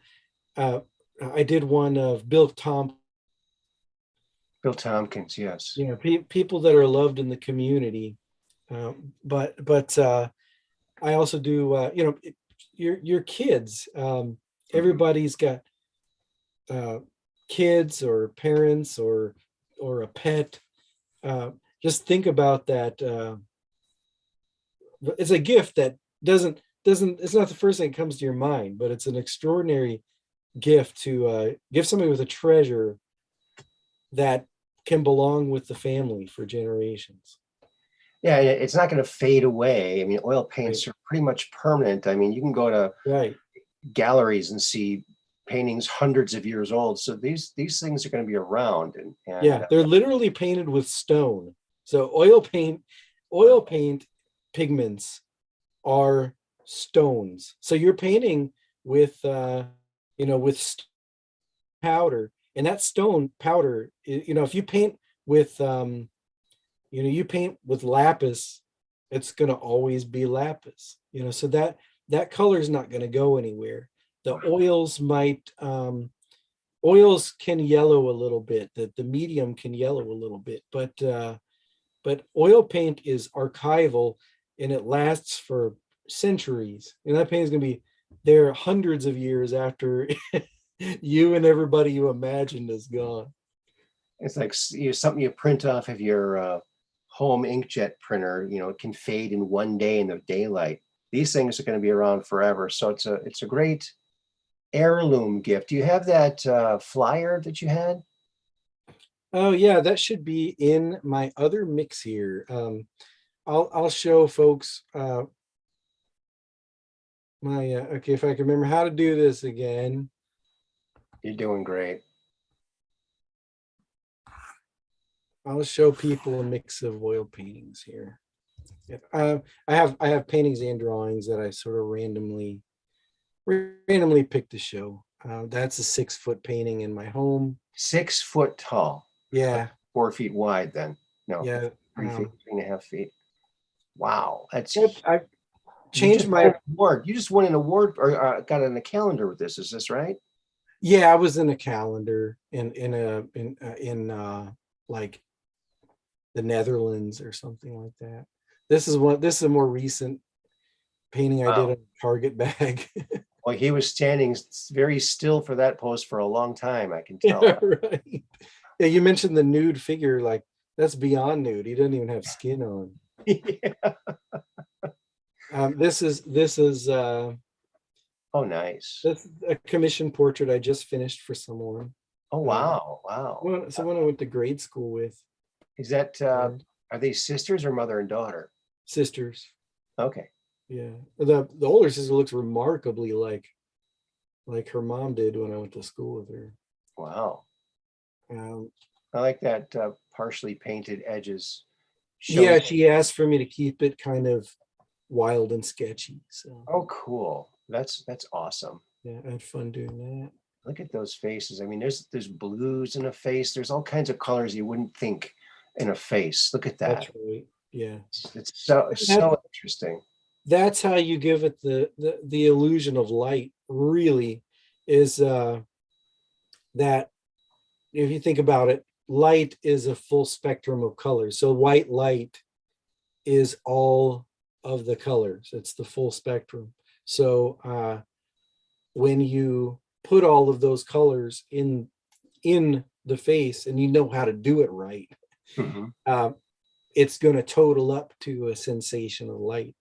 I did one of Bill Tompkins. Bill Tompkins, yes. You know, people that are loved in the community. But I also do, you know, your kids. Everybody's got kids or parents or a pet. Just think about that. It's a gift that doesn't it's not the first thing that comes to your mind, but it's an extraordinary gift to give somebody with a treasure that can belong with the family for generations. Yeah, it's not going to fade away. I mean, oil paints are pretty much permanent. I mean, you can go to galleries and see paintings hundreds of years old. So these things are going to be around. And yeah, they're literally painted with stone. So oil paint pigments are stones. So you're painting with with powder, and that stone powder, if you paint with you paint with lapis, it's going to always be lapis, so that color is not going to go anywhere. The oils can yellow a little bit, the medium can yellow a little bit, but oil paint is archival and it lasts for centuries. And that paint is going to be there hundreds of years after you and everybody you imagined is gone. It's like something you print off of your home inkjet printer. It can fade in one day in the daylight. These things are going to be around forever. So it's a great heirloom gift. Do you have that flyer that you had? Oh yeah, that should be in my other mix here. I'll show folks my okay, if I can remember how to do this again. You're doing great. I'll show people a mix of oil paintings here. I have paintings and drawings that I sort of randomly picked to show. That's a 6-foot painting in my home. 6 foot tall. Yeah. Like 4 feet wide then. No. Yeah. 3 feet, 3.5 feet. Wow. That's I changed my award. You just won an award or got on the calendar with this. Is this right? Yeah, I was in a calendar in like the Netherlands or something like that. This is a more recent painting I did on a Target bag. Well, he was standing very still for that pose for a long time, I can tell. Yeah, right. Yeah, you mentioned the nude figure, like that's beyond nude. He doesn't even have skin on. Yeah. This is oh, nice. That's a commission portrait I just finished for someone. Oh, wow. Wow. Someone I went to grade school with. Is that, And are they sisters or mother and daughter? sisters. Okay. Yeah. The older sister looks remarkably like her mom did when I went to school with her. Wow. Um, I like that partially painted edges. yeah, Shows. she asked for me to keep it kind of wild and sketchy. So Oh, cool. That's awesome. yeah, I had fun doing that. Look at those faces. I mean, there's blues in a face. There's all kinds of colors you wouldn't think in a face. Look at that. That's right. Yeah. It's so interesting. That's how you give it the illusion of light, really, is that if you think about it, light is a full spectrum of colors. So white light is all of the colors. It's the full spectrum. So when you put all of those colors in the face and you know how to do it right, Mhm. it's going to total up to a sensation of light.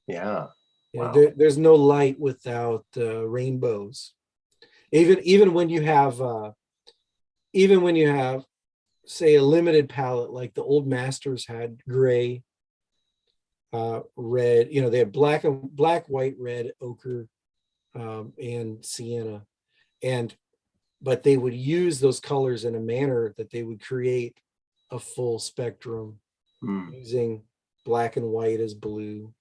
Yeah. Yeah, Wow. there's no light without rainbows. Even when you have say a limited palette like the old masters had, gray, red, they have black, white, red, ochre, and sienna, but they would use those colors in a manner that they would create a full spectrum using black and white as blue.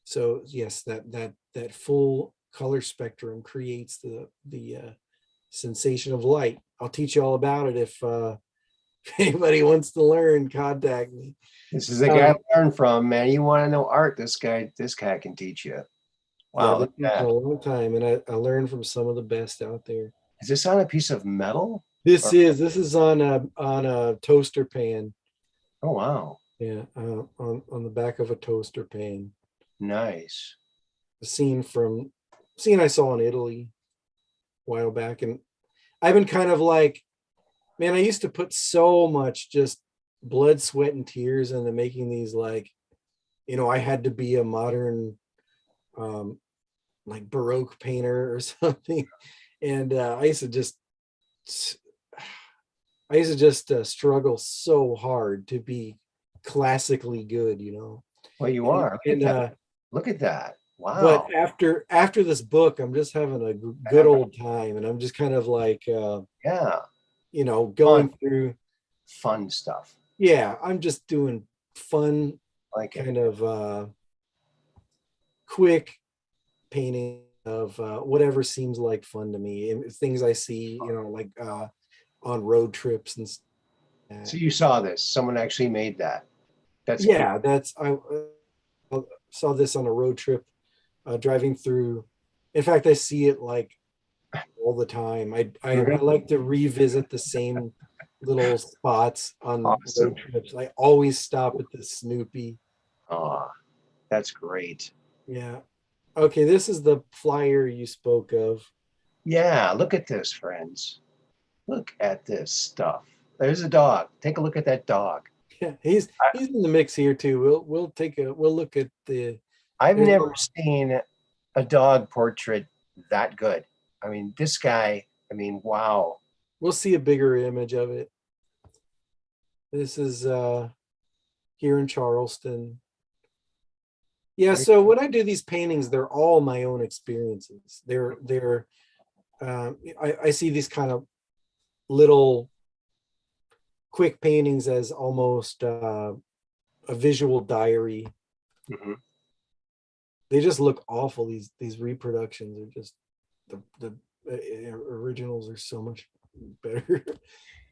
So yes, that full color spectrum creates the sensation of light. I'll teach you all about it if anybody wants to learn. Contact me. This is the guy to learn from, man. You want to know art? This guy can teach you. Wow. I've been teaching a long time, and I learned from some of the best out there. Is this on a piece of metal? This is on a toaster pan. Oh, wow. Yeah, on the back of a toaster pan. Nice. A scene I saw in Italy a while back, and I've been kind of like, man, I used to put so much just blood, sweat, and tears into making these, like, I had to be a modern like Baroque painter or something. And I used to just struggle so hard to be classically good, Well, you are. And Look at that. Wow. But after this book, I'm just having a good old time, and I'm just kind of like, yeah, going through fun stuff. Yeah, I'm just doing fun, like kind of quick painting of whatever seems like fun to me, and things I see, like on road trips and stuff. So you saw this? Someone actually made that? That's yeah. Cool. I saw this on a road trip, driving through. In fact, I see it like all the time. I like to revisit the same little spots on road trips. I always stop at the Snoopy. Oh, that's great. Yeah. Okay, this is the flyer you spoke of. Yeah, look at this, friends. Look at this stuff. There's a dog. Take a look at that dog. Yeah, he's in the mix here too. We'll look at the. I've never seen a dog portrait that good. I mean, this guy, wow. We'll see a bigger image of it. This is here in Charleston. Yeah, so when I do these paintings, they're all my own experiences. I see these kind of little quick paintings as almost a visual diary. Mm-hmm. They just look awful. These reproductions are just the originals are so much better.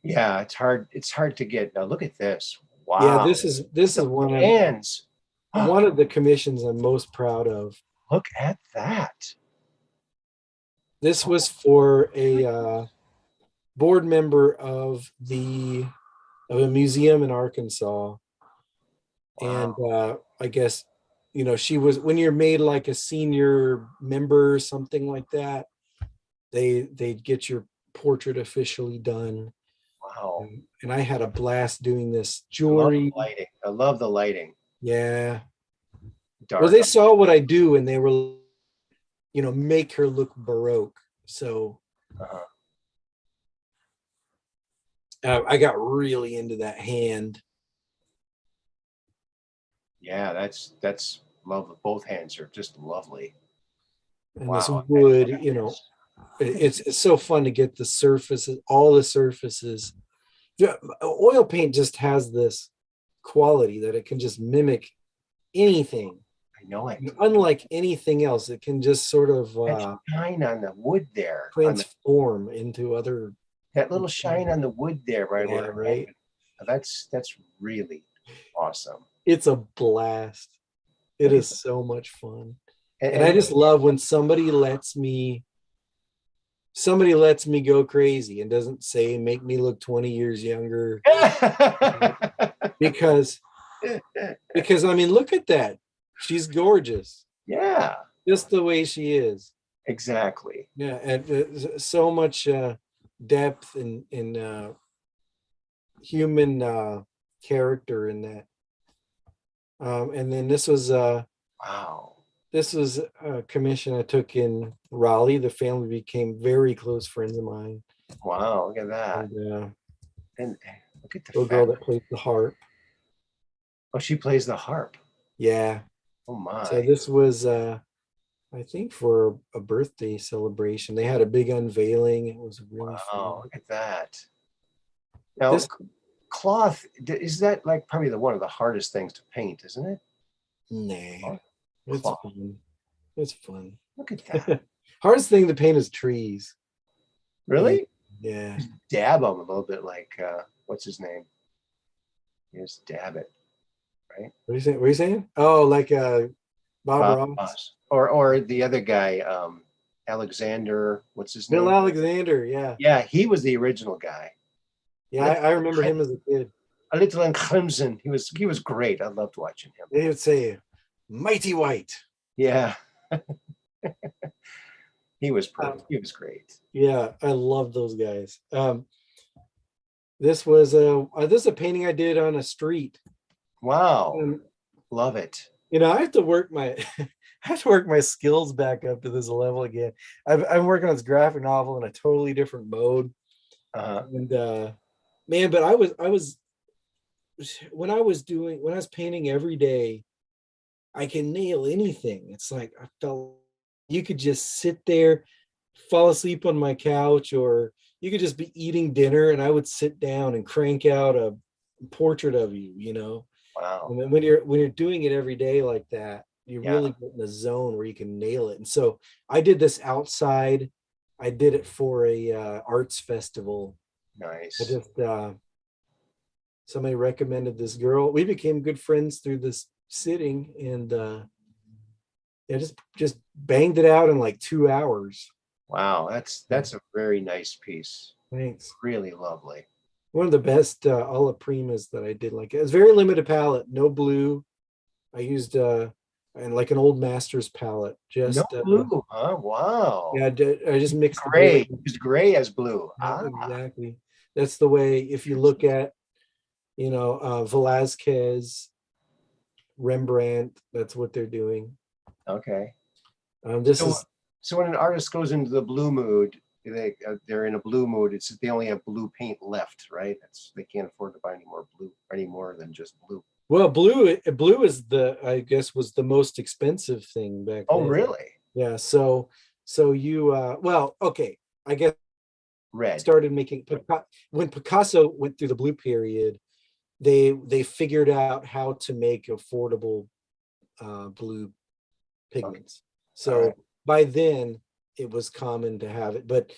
Yeah, it's hard to get. Now look at this. Wow. Yeah, this is one hands. One of the commissions I'm most proud of. Look at that. This was for a board member of a museum in Arkansas. Wow. And I guess, she was, when you're made like a senior member or something like that, they'd get your portrait officially done. Wow. And I had a blast doing this. Jewelry. I love the lighting. Yeah. Dark. Well, they saw what I do and they were, make her look Baroque. So I got really into that hand. Yeah, that's love. Both hands are just lovely. And this Wow. wood, it's so fun to get the surfaces, all the surfaces. Yeah, oil paint just has this quality that it can just mimic anything. I know it. Unlike anything else, it can just sort of That shine on the wood there, on the, transform into other. that little shine on the wood there, right? Yeah, Where right. that's really awesome. It's a blast. It is so much fun. And I And just love when somebody lets me go crazy and doesn't say make me look 20 years younger. because I mean, look at that. She's gorgeous. yeah, Just the way she is. exactly. Yeah, and so much depth in human character in that. And then this was Wow. a commission I took in Raleigh. The family became very close friends of mine. Wow, look at that. And And look at the little girl fact. that plays the harp. Oh, she plays the harp. Yeah. Oh So my. this was I think for a birthday celebration. They had a big unveiling. It was really fun. Wow, look at that. Now, This cloth, is that like probably one of the hardest things to paint, isn't it? nah, Oh, it's cloth. fun. It's fun. Look at that. Hardest thing to paint is trees. Really? Yeah. Just dab them a little bit like what's his name? You just dab it, right? What are you saying? What are you saying? Oh, like Bob Ross. Ross. Or the other guy, Alexander, what's his Bill name? Alexander, yeah. Yeah, he was the original guy. Yeah, I remember him as a kid. A Little in Crimson. He was great. I loved watching him. They would say, "Mighty White." Yeah. He was great. Yeah, I love those guys. This was a painting I did on a street. Wow. Love it. I have to work my I have to work my skills back up to this level again. I'm working on this graphic novel in a totally different mode. And man, but I was when I was painting every day, I can nail anything. It's like I felt you could just sit there, fall asleep on my couch, or you could just be eating dinner and I would sit down and crank out a portrait of you. Wow. And then when you're doing it every day like that, you really get in a zone where you can nail it. And so I did this outside. I did it for a arts festival. Nice. I just somebody recommended this girl. We became good friends through this sitting, and I just banged it out in like 2 hours. Wow, that's a very nice piece. Thanks. Really lovely. One of the best alla primas that I did. Like, it's very limited palette, no blue. I used and like an old master's palette. Just no blue, huh? Wow. Yeah, I just mixed gray. It's gray as blue. Exactly. That's the way. If you look at, Velázquez, Rembrandt, that's what they're doing. Okay. So when an artist goes into the blue mood, they're in a blue mood. It's they only have blue paint left, right? They can't afford to buy any more than just blue. Well, blue is I guess was the most expensive thing back then. Oh, really? Yeah. So you well, okay. I guess red started making when Picasso went through the blue period. They figured out how to make affordable blue pigments. Okay. So by then it was common to have it, but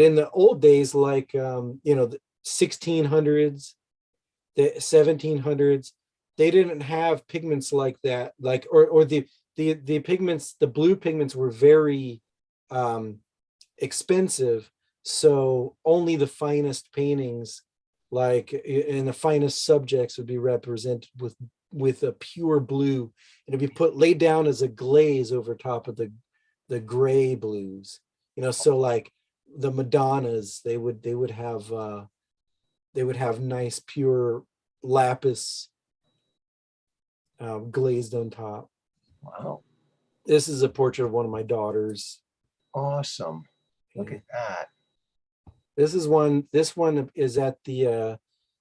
in the old days, like the 1600s, the 1700s, they didn't have pigments like that, like or the pigments, the blue pigments were very expensive, so only the finest paintings, like and the finest subjects, would be represented with a pure blue, and it'd be laid down as a glaze over top of the gray blues. So like the Madonnas, they would have nice pure lapis glazed on top. Wow. This is a portrait of one of my daughters. Awesome. Look at that. This is one. This one is at the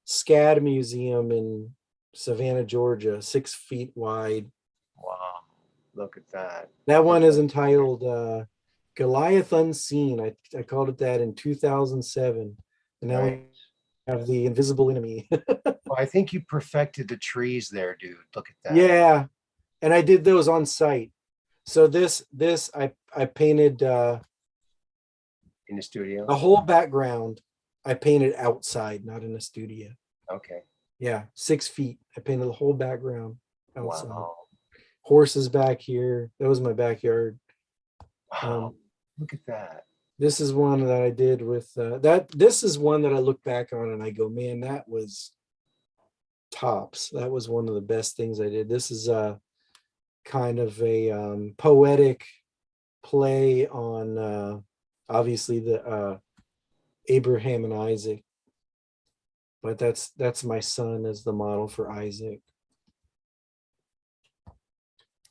SCAD Museum in Savannah, Georgia, 6 feet wide. Wow. Look at that. That one is entitled Goliath Unseen. I called it that in 2007. And now we have the invisible enemy. Well, I think you perfected the trees there, dude. Look at that. Yeah. And I did those on site. So this I painted In the studio. the whole background. I painted outside, not in a studio. Okay. Yeah, 6 feet. I painted the whole background outside. Wow. Horses back here. That was my backyard. Wow. Look at that. This is one that I did with that. This is one that I look back on and I go, man, that was tops. That was one of the best things I did. This is kind of a poetic play on obviously the Abraham and Isaac, but that's my son as the model for Isaac.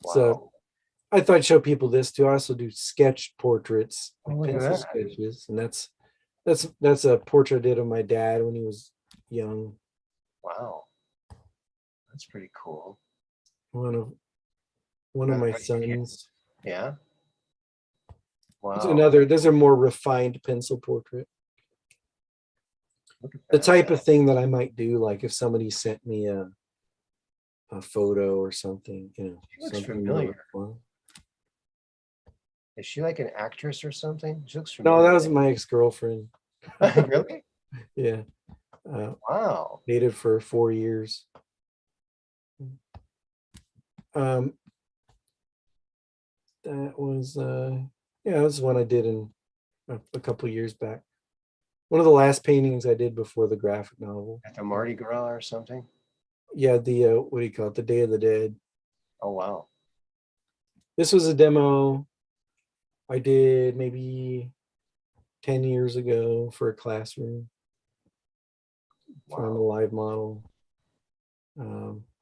Wow. So I thought I'd show people this too. I also do sketch portraits, Look at pencil that. sketches, and that's a portrait I did of my dad when he was young. Wow. That's pretty cool. One of my sons. Yeah. Wow. There's a more refined pencil portrait. Look at The that. type of thing that I might do, like if somebody sent me a photo or something, She looks something familiar. more fun. Is she like an actress or something? She looks No, familiar. that was my ex-girlfriend. Really? Yeah. Wow. Dated for 4 years. That was that was one I did in a couple years back. One of the last paintings I did before the graphic novel. At the Mardi Gras or something? Yeah, the what do you call it? The Day of the Dead. Oh, wow. This was a demo I did maybe 10 years ago for a classroom. From a live model.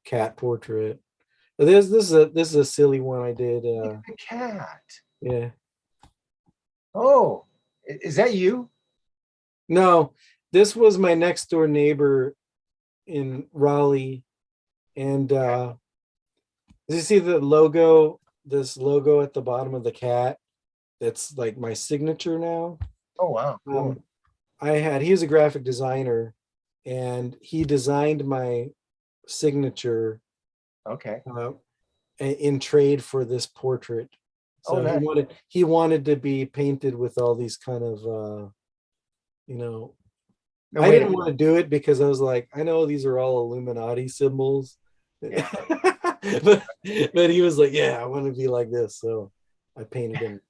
Cat portrait. This is a silly one I did. Look at the cat. Yeah. Oh, is that you? No, this was my next door neighbor in Raleigh. And did you see the logo, this logo at the bottom of the cat? That's like my signature now. Oh, wow. Cool. He was a graphic designer and he designed my signature Okay. in trade for this portrait. So he wanted to be painted with all these kind of No, I didn't want to do it because I was like, I know these are all Illuminati symbols. Yeah. but he was like, yeah, I want to be like this. So I painted him.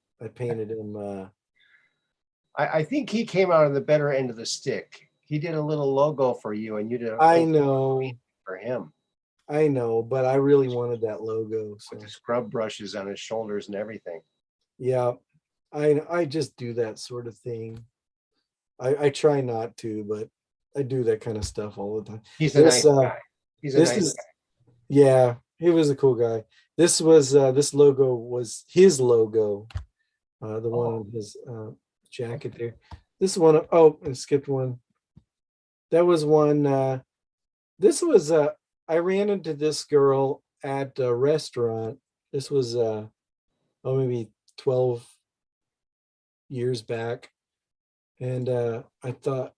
I think he came out of the better end of the stick. He did a little logo for you and you did a I know for him. I know, but I really wanted that logo. So with the scrub brushes on his shoulders and everything. Yeah, I just do that sort of thing. I try not to, but I do that kind of stuff all the time. He's a nice guy. He's a nice guy. Yeah, he was a cool guy. This logo was his logo, the one on his jacket there. This one, I skipped one. That was one. This was I ran into this girl at a restaurant. This was maybe 12 years back. And I thought,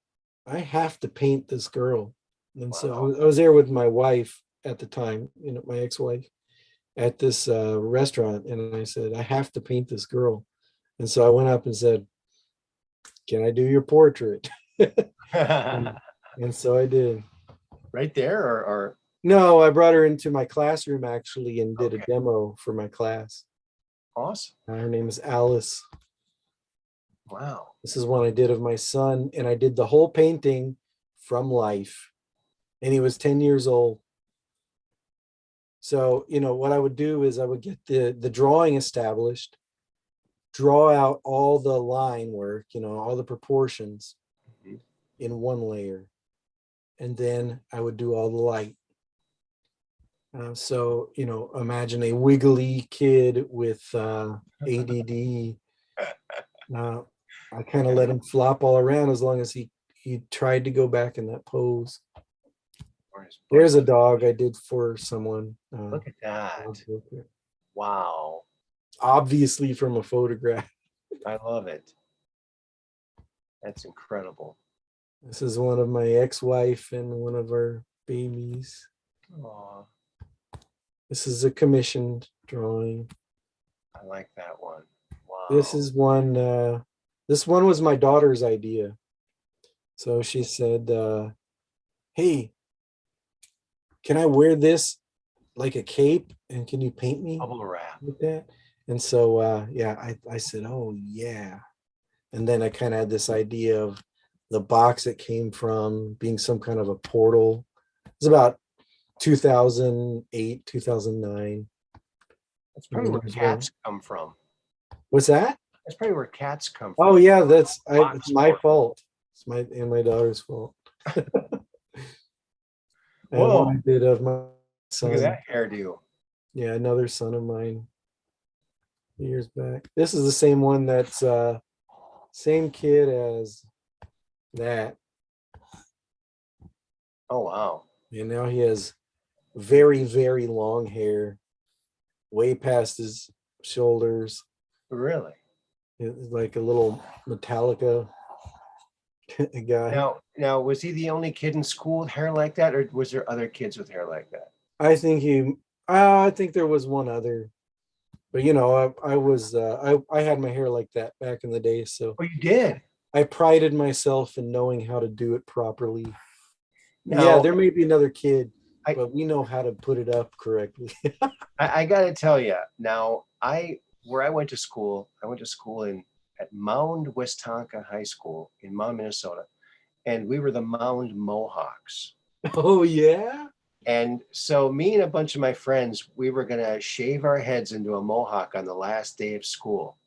I have to paint this girl. And so I was there with my wife at the time, my ex-wife, at this restaurant. And I said, I have to paint this girl. And so I went up and said, can I do your portrait? and so I did. Right there or? No, I brought her into my classroom actually and did a demo for my class. Awesome. Her name is Alice. Wow. This is one I did of my son, and I did the whole painting from life. And he was 10 years old. So, what I would do is I would get the drawing established, draw out all the line work, all the proportions in one layer. And then I would do all the light. So, imagine a wiggly kid with ADD. I kind of let him flop all around as long as he tried to go back in that pose. There's a dog I did for someone. Look at that. Wow. Obviously from a photograph. I love it. That's incredible. This is one of my ex-wife and one of our babies. Aw, This is a commissioned drawing. I like that one. Wow. This one was my daughter's idea. So she said, hey, can I wear this like a cape? And can you paint me bubble wrap with that? And so, yeah, I said, oh, yeah. And then I kind of had this idea of the box it came from being some kind of a portal. It's about 2008, 2009. That's probably where cats come from. What's that? That's probably where cats come from. Oh, yeah, it's my fault. It's my daughter's fault. Whoa. I did of my son. Look at that hairdo. Yeah, another son of mine years back. This is the same one that's same kid as that. Oh, wow. And now he has very, very long hair, way past his shoulders. Really? It's like a little Metallica guy. Now, was he the only kid in school with hair like that, or was there other kids with hair like that? I think there was one other, but you know, I had my hair like that back in the day, so. Oh, you did? I prided myself in knowing how to do it properly. Now, yeah, there may be another kid, but we know how to put it up correctly. I got to tell you, now where I went to school at Mound Westonka High School in Mound, Minnesota, and we were the Mound Mohawks. Oh yeah. And so me and a bunch of my friends, we were going to shave our heads into a mohawk on the last day of school.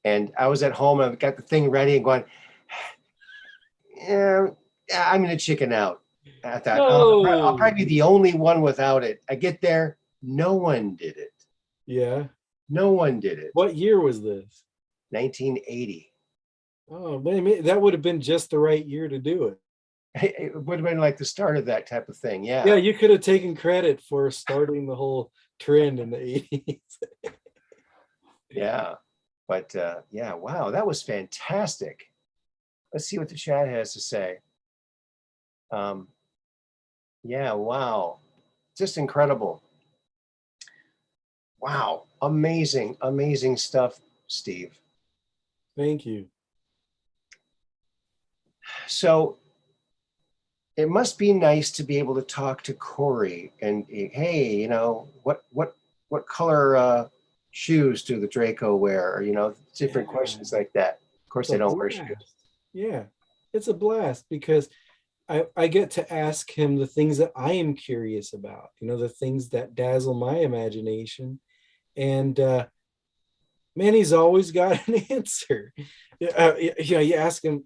And I was at home and I got the thing ready and going, yeah, I'm going to chicken out. I thought, I'll probably be the only one without it. I get there, no one did it. Yeah. No one did it. What year was this? 1980. Oh, man, that would have been just the right year to do it. It would have been like the start of that type of thing. Yeah. Yeah, you could have taken credit for starting the whole trend in the 80s. Yeah. But yeah, wow, that was fantastic. Let's see what the chat has to say. Yeah, wow. Just incredible. Wow. Amazing, amazing stuff, Steve. Thank you. So it must be nice to be able to talk to Corey and, hey, you know, what color shoes do the Draco wear? Or, you know, different questions like that. Of course, they don't wear shoes. Yeah, it's a blast because I get to ask him the things that I am curious about, you know, the things that dazzle my imagination. And man, he's always got an answer. You know, you ask him,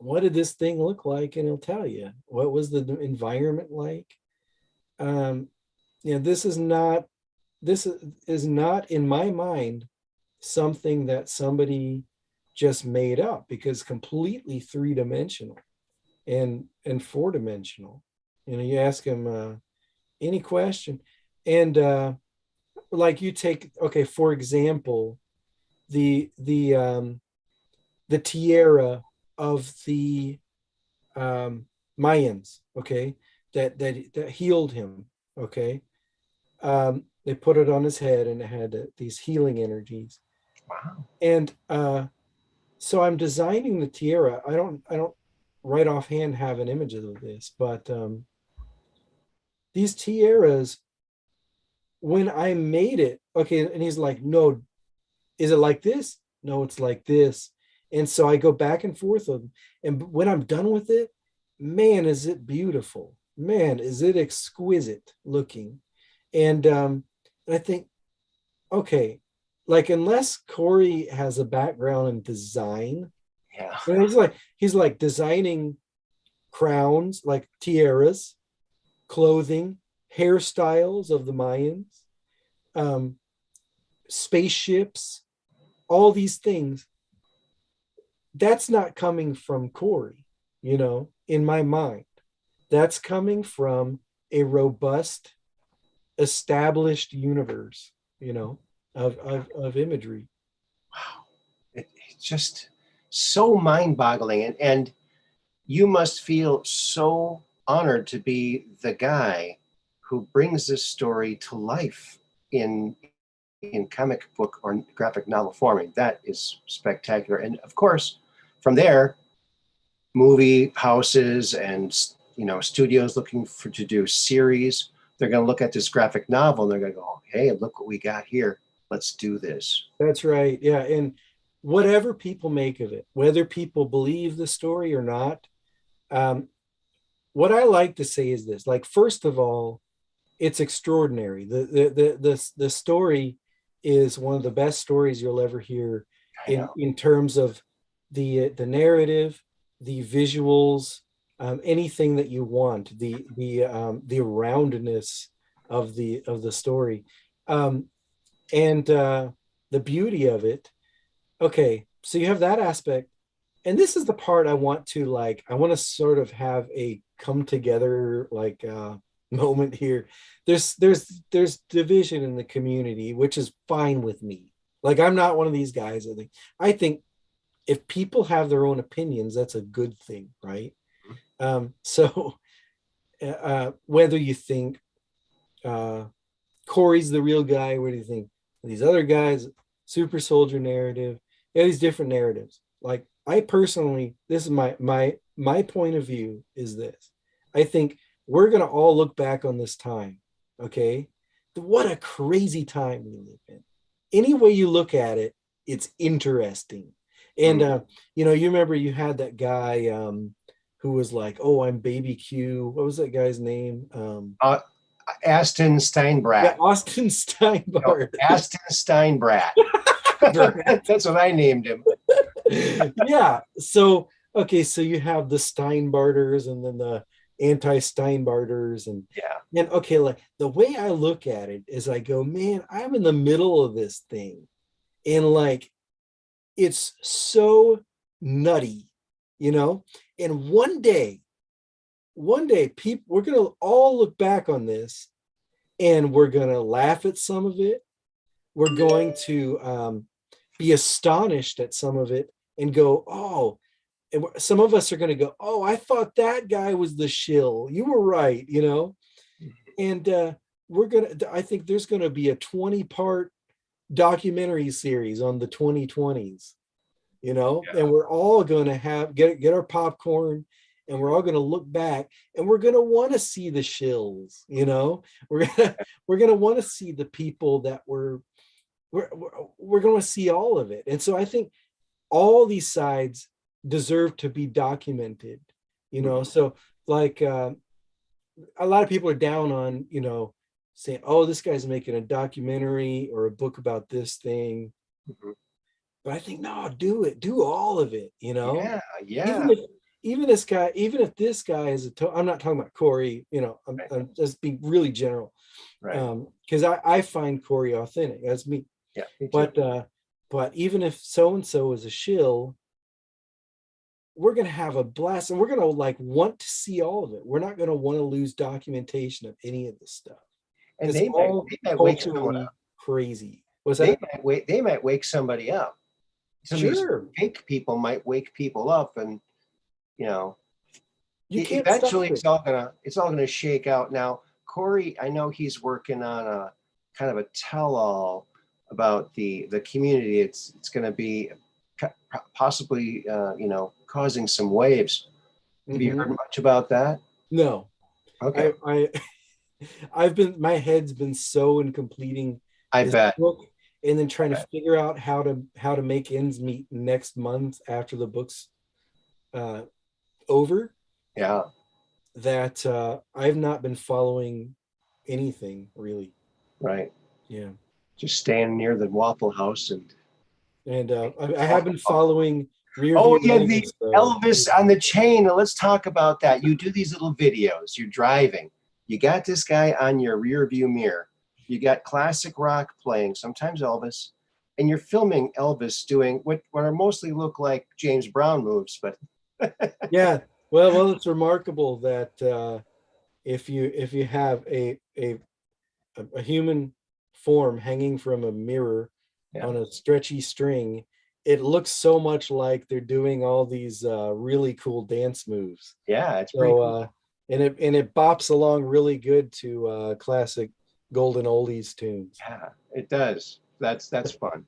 what did this thing look like? And he'll tell you. What was the environment like? You know, this is not in my mind something that somebody just made up, because completely three-dimensional and four-dimensional. You know, you ask him any question, and like you take, okay, for example, the tiara of the Mayans, okay, that healed him, okay. They put it on his head and it had these healing energies. Wow. And so I'm designing the tiara. I don't right offhand have an image of this, but these tiaras, when I made it, okay, and he's like, no, is it like this? No, it's like this. And so I go back and forth with them. And when I'm done with it, man, is it beautiful. Man, is it exquisite looking. And I think, okay, like, unless Corey has a background in design, yeah, and he's like designing crowns, like tiaras, clothing, hairstyles of the Mayans, spaceships, all these things, that's not coming from Corey, in my mind. That's coming from a robust, established universe, of imagery. Wow. It's just so mind-boggling. And you must feel so honored to be the guy who brings this story to life in comic book or graphic novel form. I mean, that is spectacular. And of course, from there, movie houses and studios looking to do series, they're going to look at this graphic novel and they're going to go, hey, look what we got here. Let's do this. That's right. Yeah. And whatever people make of it, whether people believe the story or not, what I like to say is this: like, first of all, it's extraordinary. The story is one of the best stories you'll ever hear in terms of the narrative, the visuals, anything that you want, the roundness of the story, and the beauty of it. Okay, so you have that aspect, and this is the part I want to sort of have a come together moment here. There's division in the community, which is fine with me. Like, I'm not one of these guys. I think if people have their own opinions, that's a good thing, right? So whether you think Corey's the real guy, whether you think these other guys, super soldier narrative, these different narratives. Like, I personally, this is my point of view is this. I think we're going to all look back on this time. Okay. What a crazy time we live in. Any way you look at it, it's interesting. And, you remember you had that guy who was like, oh, I'm baby Q. What was that guy's name? Aston Steinbrat. Yeah, Austin Steinbart. No, Aston Steinbrat. That's what I named him. Yeah. So, okay. So you have the Steinbarters and then the anti-Steinbarters and okay, like, the way I look at it is I go, man, I'm in the middle of this thing, and like, it's so nutty, and one day people, we're gonna all look back on this and we're gonna laugh at some of it. We're going to be astonished at some of it and go, oh. And some of us are going to go, oh, I thought that guy was the shill. You were right, And I think there's going to be a 20-part documentary series on the 2020s, and we're all going to get our popcorn, and we're all going to look back, and we're going to want to see the shills, we're going to want to see the people that we're going to see all of it. And so I think all these sides deserve to be documented, so like a lot of people are down on saying, oh, this guy's making a documentary or a book about this thing. But I think, no, do all of it, yeah even if this guy is I'm not talking about Corey, I'm just being really general, right? Because I find Corey authentic. That's me. Yeah, me too. But even if so and so is a shill, we're going to have a blast, and we're going to want to see all of it. We're not going to want to lose documentation of any of this stuff. And they might wake someone up. Crazy. They might wake somebody up. Some of these fake people might wake people up, and eventually it's all gonna shake out. Now, Corey, I know he's working on a kind of a tell-all about the community. It's going to be possibly causing some waves. Have you heard much about that? No. Okay. My head's been so in completing this book, and then trying to figure out how to make ends meet next month after the book's over. Yeah. That I've not been following anything really. Right. Yeah. Just staying near the Waffle House and I have been following the Elvis on the chain. Let's talk about that. You do these little videos. You're driving. You got this guy on your rear view mirror. You got classic rock playing, sometimes Elvis, and you're filming Elvis doing what are mostly look like James Brown moves, but Yeah. Well, it's remarkable that if you have a human form hanging from a mirror yeah, on a stretchy string, it looks so much like they're doing all these really cool dance moves. yeah, it's pretty So cool. and it bops along really good to classic golden oldies tunes. Yeah, it does. That's fun.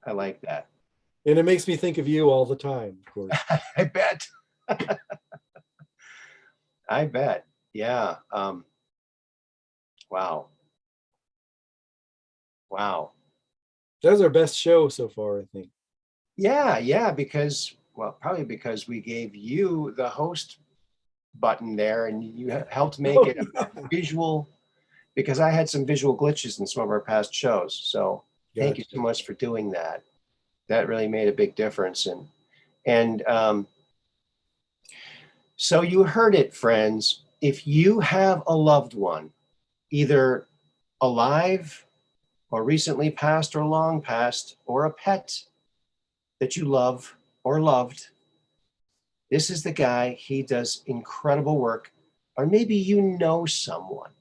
I like that. And it makes me think of you all the time, of course. I bet. I bet. Yeah. Wow. Wow. That was our best show so far, I think. Yeah, because well, probably because we gave you the host button there and you helped make Oh, it yeah. a visual because I had some visual glitches in some of our past shows. So thank you so Gotcha. much for doing that. That really made a big difference. And so you heard it, friends. If you have a loved one, either alive or recently passed or long past, or a pet that you love or loved, this is the guy. He does incredible work. Or maybe you know someone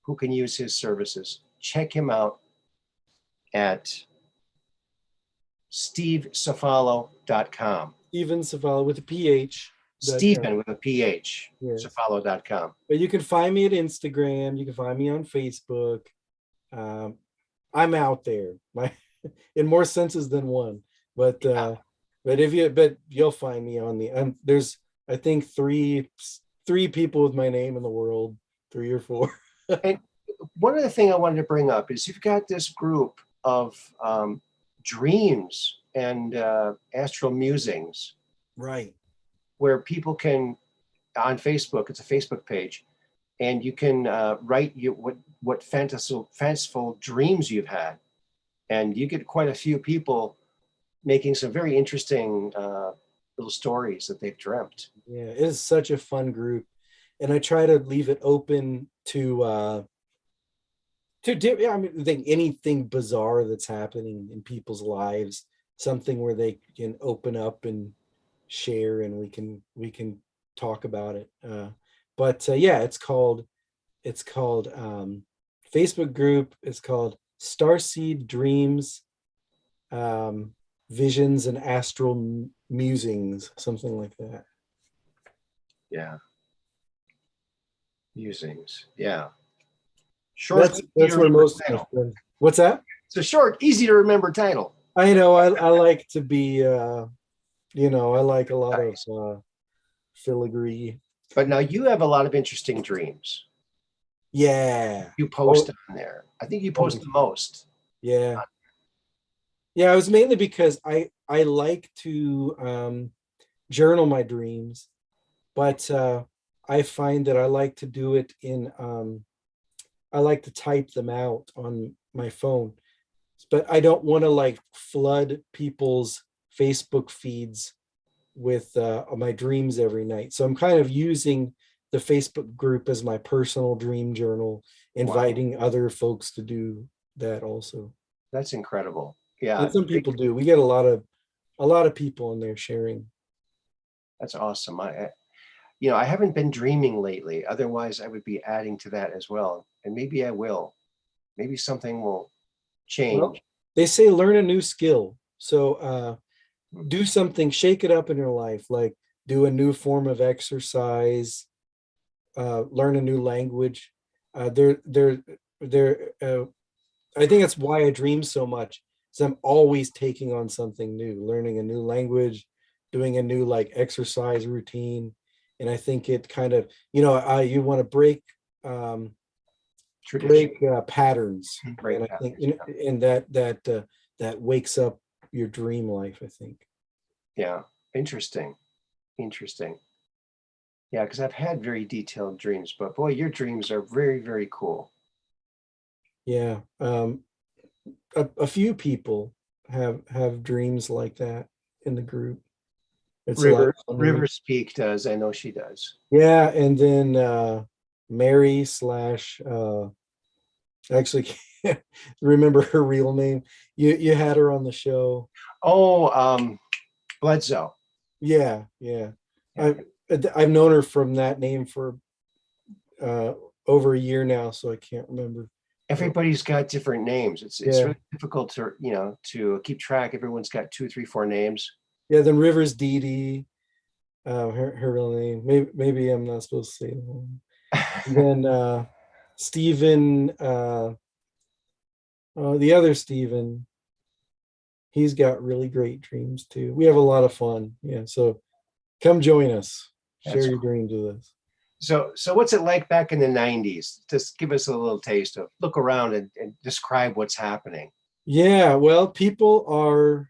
who can use his services. Check him out at stevecefalo.com. Steven Cefalo with a PH. Stephen with a PH, Yes. Cefalo.com. But you can find me at Instagram. You can find me on Facebook. Um, I'm out there, in more senses than one. But but you'll find me on the. There's I think three people with my name in the world, 3 or 4. And one other thing I wanted to bring up is you've got this group of dreams and astral musings Right. where people can, on Facebook, it's a Facebook page, and you can write what fanciful dreams you've had, and you get quite a few people making some very interesting little stories that they've dreamt. Yeah, it is such a fun group, and I try to leave it open to do. Yeah, I mean, I think anything bizarre that's happening in people's lives, something where they can open up and share, and we can talk about it. But yeah, it's called Facebook group. It's called Starseed Dreams, um, Visions and Astral Musings, something like that. Yeah, musings. Yeah, short, easy to That's where remember most of my title. friends. What's that? It's a short, easy to remember title. I know. I like to be. I like a lot Nice. of filigree. But now you have a lot of interesting dreams. Yeah. You Oh, post on there. I think you oh, post the most. yeah. Yeah. It was mainly because I like to journal my dreams, but I find that I like to do it in. I like to type them out on my phone, but I don't want to like flood people's Facebook feeds with my dreams every night. So I'm kind of using the Facebook group as my personal dream journal, Wow, inviting other folks to do that also. that's incredible. Yeah, And some people do. We get a lot of people in there sharing. that's awesome. I haven't been dreaming lately. Otherwise, I would be adding to that as well. And maybe I will. Maybe something will Well, change. they say learn a new skill. So do something, shake it up in your life, like do a new form of exercise, learn a new language. They're I think that's why I dream so much. So I'm always taking on something new, learning a new language, doing a new like exercise routine. And I think it kind of, you want to um, Tradition. break patterns. Break And I think, patterns. and that wakes up your dream life, I think. Yeah, interesting. Interesting. Yeah, because I've had very detailed dreams, but boy, your dreams are very, very cool. Yeah. A few people have dreams like that in the group. It's a lot River of fun to River read. Speak does. I know she does. Yeah, and then Mary slash actually remember her real name. You had her on the show. Oh, Bledsoe. Yeah. I've known her from that name for over a year now, so I can't remember. Everybody's got different names. It's Yeah. really difficult to keep track. Everyone's got 2, 3, 4 names. Yeah, then Rivers Dee Dee, her real name. Maybe I'm not supposed to say that. And then Stephen, the other Stephen, he's got really great dreams too. We have a lot of fun. Yeah, so come join us. Share That's your dreams with us. So what's it like back in the 90s? Just give us a little taste of, look around and describe what's happening. Yeah, well, people are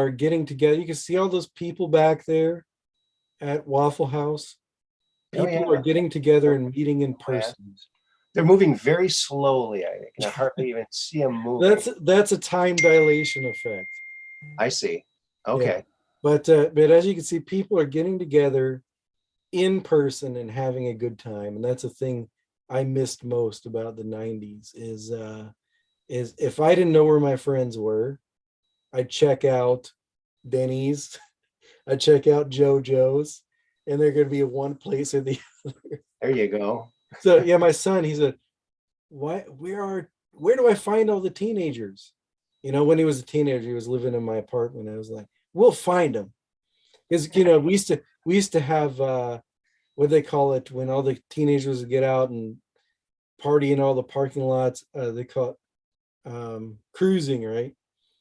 getting together. You can see all those people back there at Waffle House. Oh, People yeah. are getting together and meeting in person. They're moving very slowly. I can hardly even see them moving. That's a time dilation effect. I see. Yeah. Okay. But as you can see, people are getting together in person and having a good time, and that's a thing I missed most about the 90s is if I didn't know where my friends were, I'd check out Denny's, I'd check out JoJo's, and they're going to be in one place or the other. There you go. So yeah, my son, he said, where do I find all the teenagers? You know, when he was a teenager, he was living in my apartment. I was like, we'll find them. Because we used to have what they call it when all the teenagers would get out and party in all the parking lots. They call it cruising, right?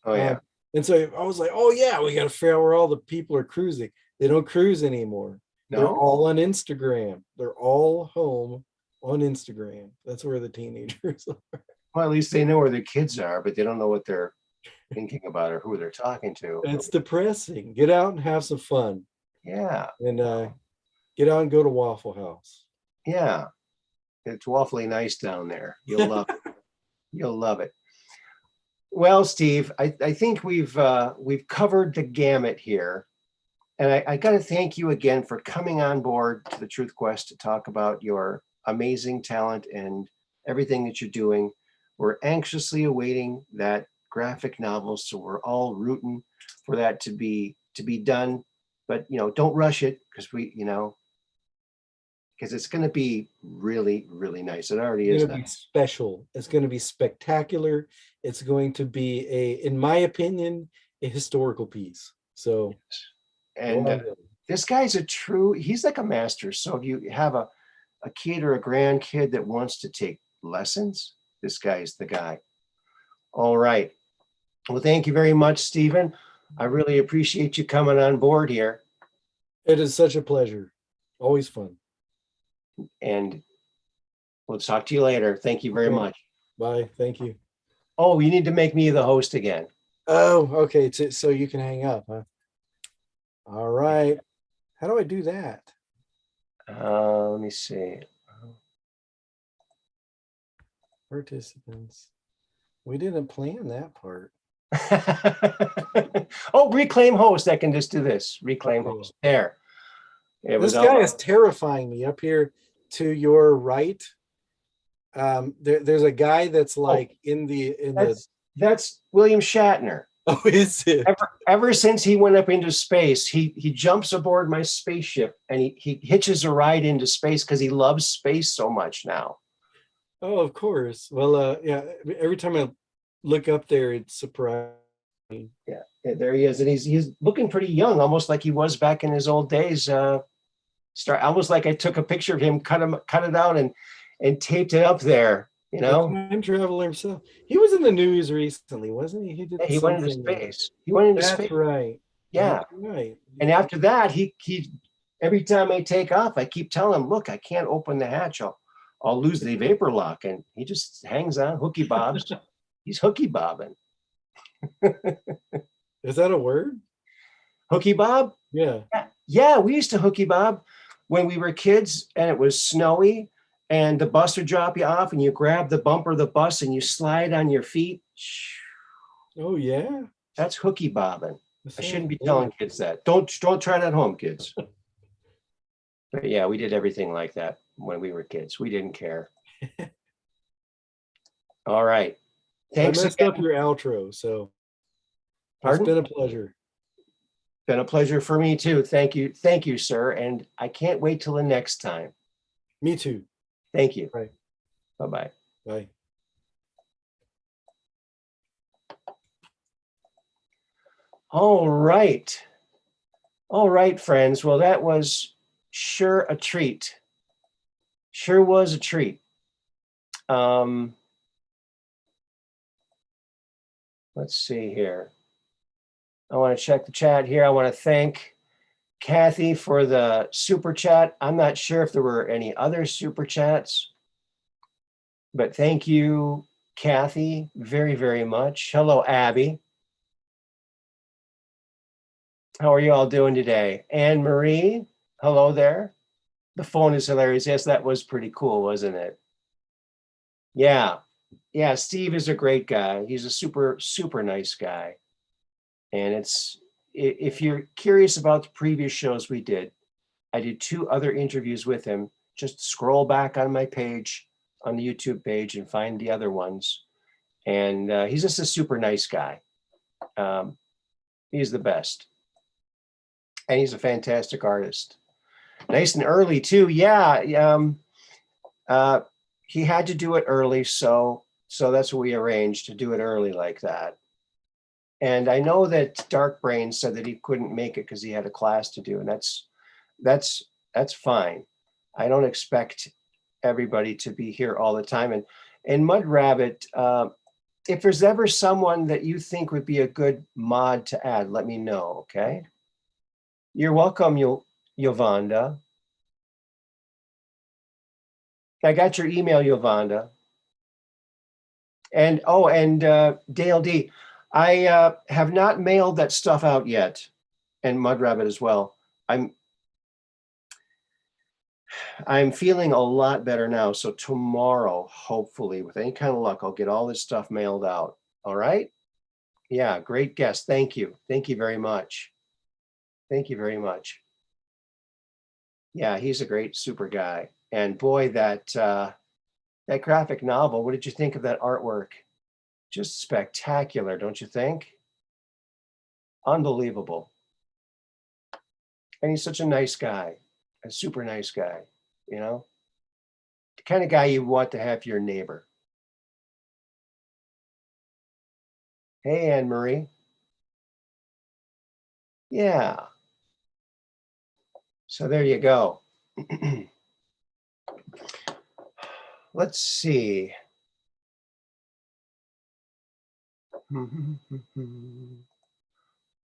Oh yeah. And so I was like, oh yeah, we got to figure out where all the people are cruising. They don't cruise anymore. No? They're all on Instagram. They're all home on Instagram. That's where the teenagers are. Well, at least they know where their kids are, but they don't know what they're thinking about or who they're talking to. It's depressing. Get out and have some fun. Yeah. And get out and go to Waffle House. Yeah. It's awfully nice down there. You'll love it. You'll love it. Well, Steve, I think we've covered the gamut here. And I got to thank you again for coming on board to the Truth Quest to talk about your amazing talent and everything that you're doing. We're anxiously awaiting that graphic novel, so we're all rooting for that to be done. But don't rush it because because it's going to be really, really nice. It already is. It's going to be special. It's going to be spectacular. It's going to be in my opinion, a historical piece. So. And this guy's he's like a master. So if you have a kid or a grandkid that wants to take lessons, this guy's the guy. All right. Well, thank you very much, Stephen. I really appreciate you coming on board here. It is such a pleasure. Always fun. And we'll talk to you later. Thank you very much. Bye. Thank you. Oh, you need to make me the host again. Oh, okay. So you can hang up, huh? All right. How do I do that? Let me see. Participants. We didn't plan that part. Oh, reclaim host. I can just do this. Reclaim host. There. This guy is terrifying me up here to your right. There's a guy that's like that's William Shatner. Oh, is it? Ever since he went up into space, he jumps aboard my spaceship and he hitches a ride into space because he loves space so much now. Oh, of course. Well, yeah. Every time I look up there, it's surprising. Yeah, there he is, and he's looking pretty young, almost like he was back in his old days. Almost like I took a picture of him, cut it out, and taped it up there. Time traveler himself. He was in the news recently, wasn't he? He went into space. He went into space. That's right. Yeah. That's right. And after that, he every time I take off, I keep telling him, look, I can't open the hatch. I'll lose the vapor lock. And he just hangs on, hooky bobs. He's hooky bobbing. Is that a word? Hooky bob? Yeah. Yeah, we used to hooky bob when we were kids and it was snowy and the bus would drop you off and you grab the bumper of the bus and you slide on your feet. Oh, yeah. That's hooky bobbing. I shouldn't be telling kids that. Don't try that at home, kids. But yeah, we did everything like that when we were kids. We didn't care. All right. I Thanks messed again. up your outro, so Pardon? it's been a pleasure. Been a pleasure for me too. Thank you. Thank you, sir. And I can't wait till the next time. Me too. Thank you. Right. Bye-bye. Bye. All right. All right, friends. Well, that was sure a treat. Sure was a treat. Let's see here. I want to check the chat here. I want to thank Kathy for the super chat. I'm not sure if there were any other super chats, but thank you, Kathy, very, very much. Hello, Abby. How are you all doing today? Anne Marie, hello there. The phone is hilarious. Yes, that was pretty cool, wasn't it? Yeah. Yeah, Steve is a great guy. He's a super, super nice guy. And if you're curious about the previous shows we did, I did 2 other interviews with him. Just scroll back on my page, on the YouTube page, and find the other ones. And he's just a super nice guy. He's the best. And he's a fantastic artist. Nice and early too. Yeah. He had to do it early, so that's what we arranged, to do it early like that. And I know that Dark Brain said that he couldn't make it because he had a class to do, and that's fine. I don't expect everybody to be here all the time. And Mud Rabbit, if there's ever someone that you think would be a good mod to add, let me know, okay? You're welcome, Yolanda. I got your email, Yolanda. And Dale D, I have not mailed that stuff out yet, and Mud Rabbit as well. I'm feeling a lot better now. So tomorrow, hopefully, with any kind of luck, I'll get all this stuff mailed out. All right? Yeah, great guest. Thank you. Thank you very much. Thank you very much. Yeah, he's a great super guy. And boy, that graphic novel, what did you think of that artwork? Just spectacular, don't you think? Unbelievable. And he's such a nice guy, a super nice guy, you know? The kind of guy you want to have your neighbor. Hey, Anne Marie. Yeah. So there you go. Let's see. La,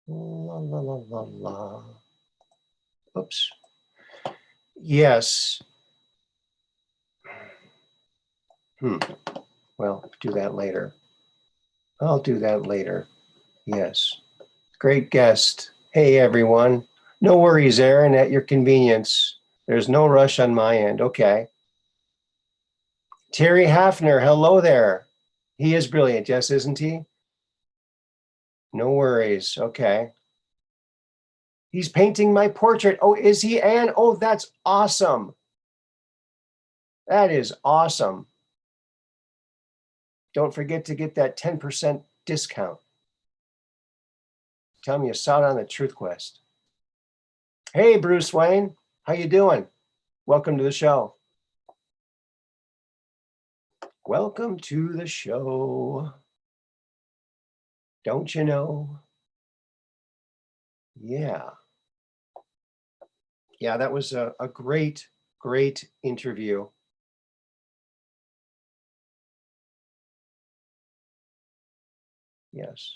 la, la, la, la. Oops. Yes. Well, do that later. I'll do that later. Yes. Great guest. Hey, everyone. No worries, Aaron, at your convenience. There's no rush on my end. Okay. Terry Hafner, hello there. He is brilliant, yes, isn't he? No worries. Okay. He's painting my portrait. Oh, is he, Anne? Oh, that's awesome. That is awesome. Don't forget to get that 10% discount. Tell me you saw it on the Truth Quest. Hey, Bruce Wayne. How you doing? Welcome to the show. Welcome to the show. Don't you know? Yeah. Yeah, that was a great, great interview. Yes.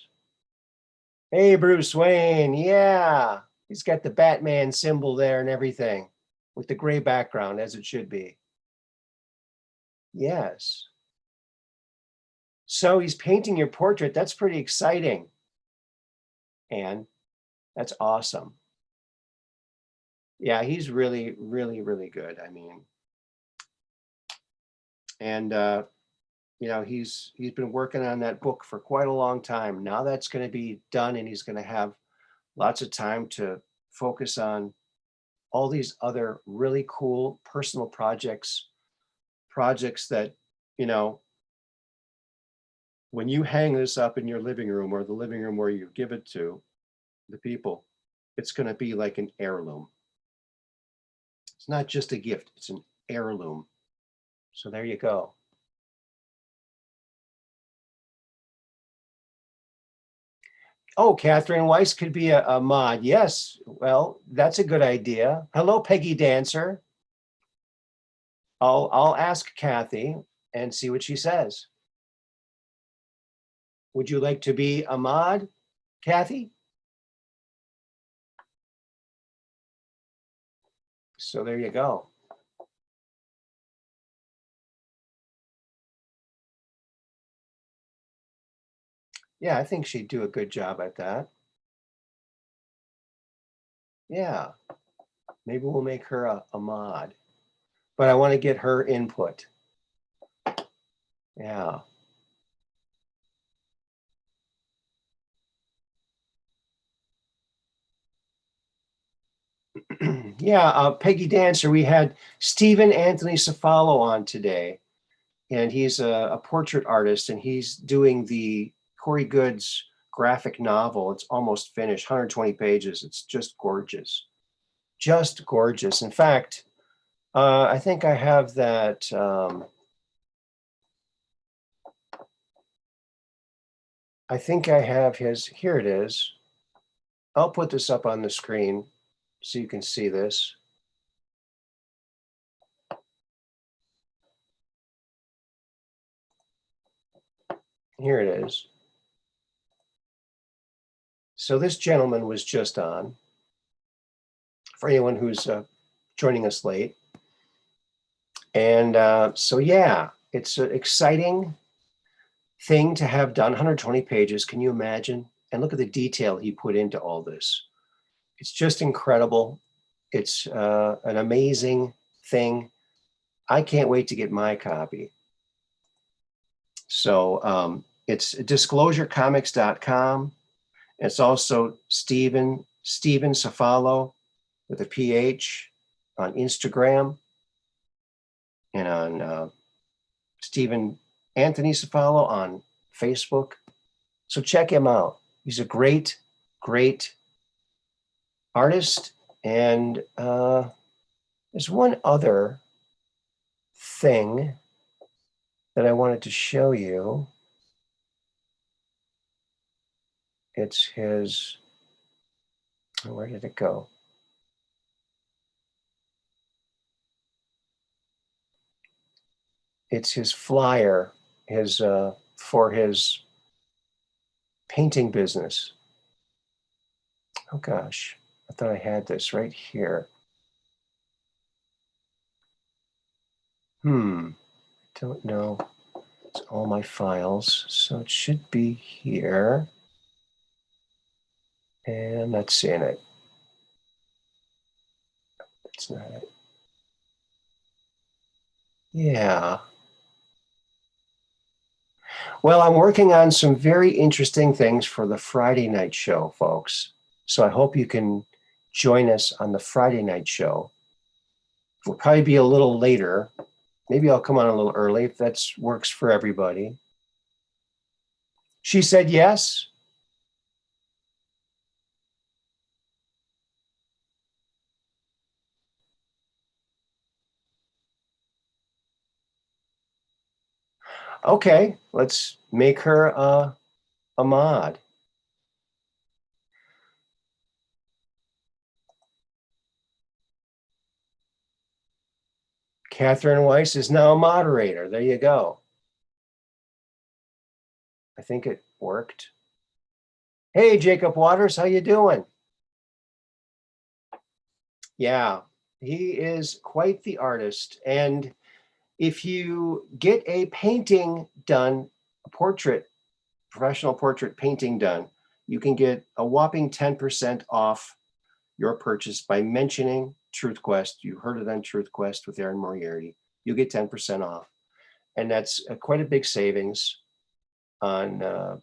Hey, Bruce Wayne. Yeah. He's got the Batman symbol there and everything with the gray background, as it should be. Yes. So he's painting your portrait. That's pretty exciting. And that's awesome. Yeah, he's really, really, really good. I mean, and you know, he's been working on that book for quite a long time. Now that's going to be done, and he's going to have lots of time to focus on all these other really cool personal projects that, you know, when you hang this up in your living room or the living room where you give it to the people, it's going to be like an heirloom. It's not just a gift, it's an heirloom. So there you go. Oh, Catherine Weiss could be a mod. Yes, well, that's a good idea. Hello, Peggy Dancer. I'll ask Kathy and see what she says. Would you like to be a mod, Kathy? So there you go. Yeah, I think she'd do a good job at that. Yeah, maybe we'll make her a mod, but I want to get her input. Yeah. Yeah, Peggy Dancer, we had Stephen Anthony Cefalo on today, and he's a portrait artist, and he's doing the Corey Goods graphic novel. It's almost finished, 120 pages. It's just gorgeous. Just gorgeous. In fact, I think I have that. I think I have his, here it is. I'll put this up on the screen so you can see this. Here it is. So this gentleman was just on, for anyone who's joining us late. And so, yeah, it's an exciting thing to have done, 120 pages. Can you imagine? And look at the detail he put into all this. It's just incredible. It's an amazing thing. I can't wait to get my copy. So it's disclosurecomics.com. It's also Stephen Cefalo with a PH on Instagram, and on Stephen Anthony Cefalo on Facebook. So check him out. He's a great, great artist. And there's one other thing that I wanted to show you. It's his, where did it go? It's his flyer, his for his painting business. Oh gosh, I thought I had this right here. Don't know. It's all my files, so it should be here. And not seeing it. It's not it. Yeah. Well, I'm working on some very interesting things for the Friday night show, folks. So I hope you can join us on the Friday night show. We'll probably be a little later. Maybe I'll come on a little early if that works for everybody. She said yes. Okay, let's make her a mod. Catherine Weiss is now a moderator. There you go. I think it worked. Hey, Jacob Waters, how you doing? Yeah, he is quite the artist. And if you get a painting done, a portrait, professional portrait painting done, you can get a whopping 10% off your purchase by mentioning TruthQuest. You heard it on TruthQuest with Aaron Moriarty. You get 10% off. And that's quite a big savings on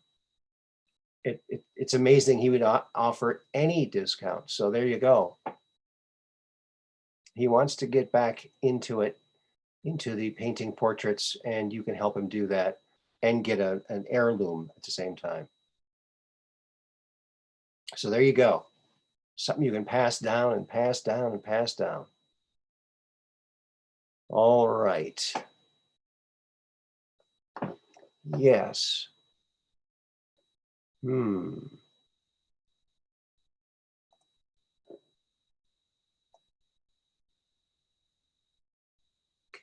it's amazing he would offer any discount. So there you go. He wants to get back into it, into the painting portraits, and you can help him do that. and get an heirloom at the same time. So there you go. Something you can pass down and pass down and pass down. All right. Yes.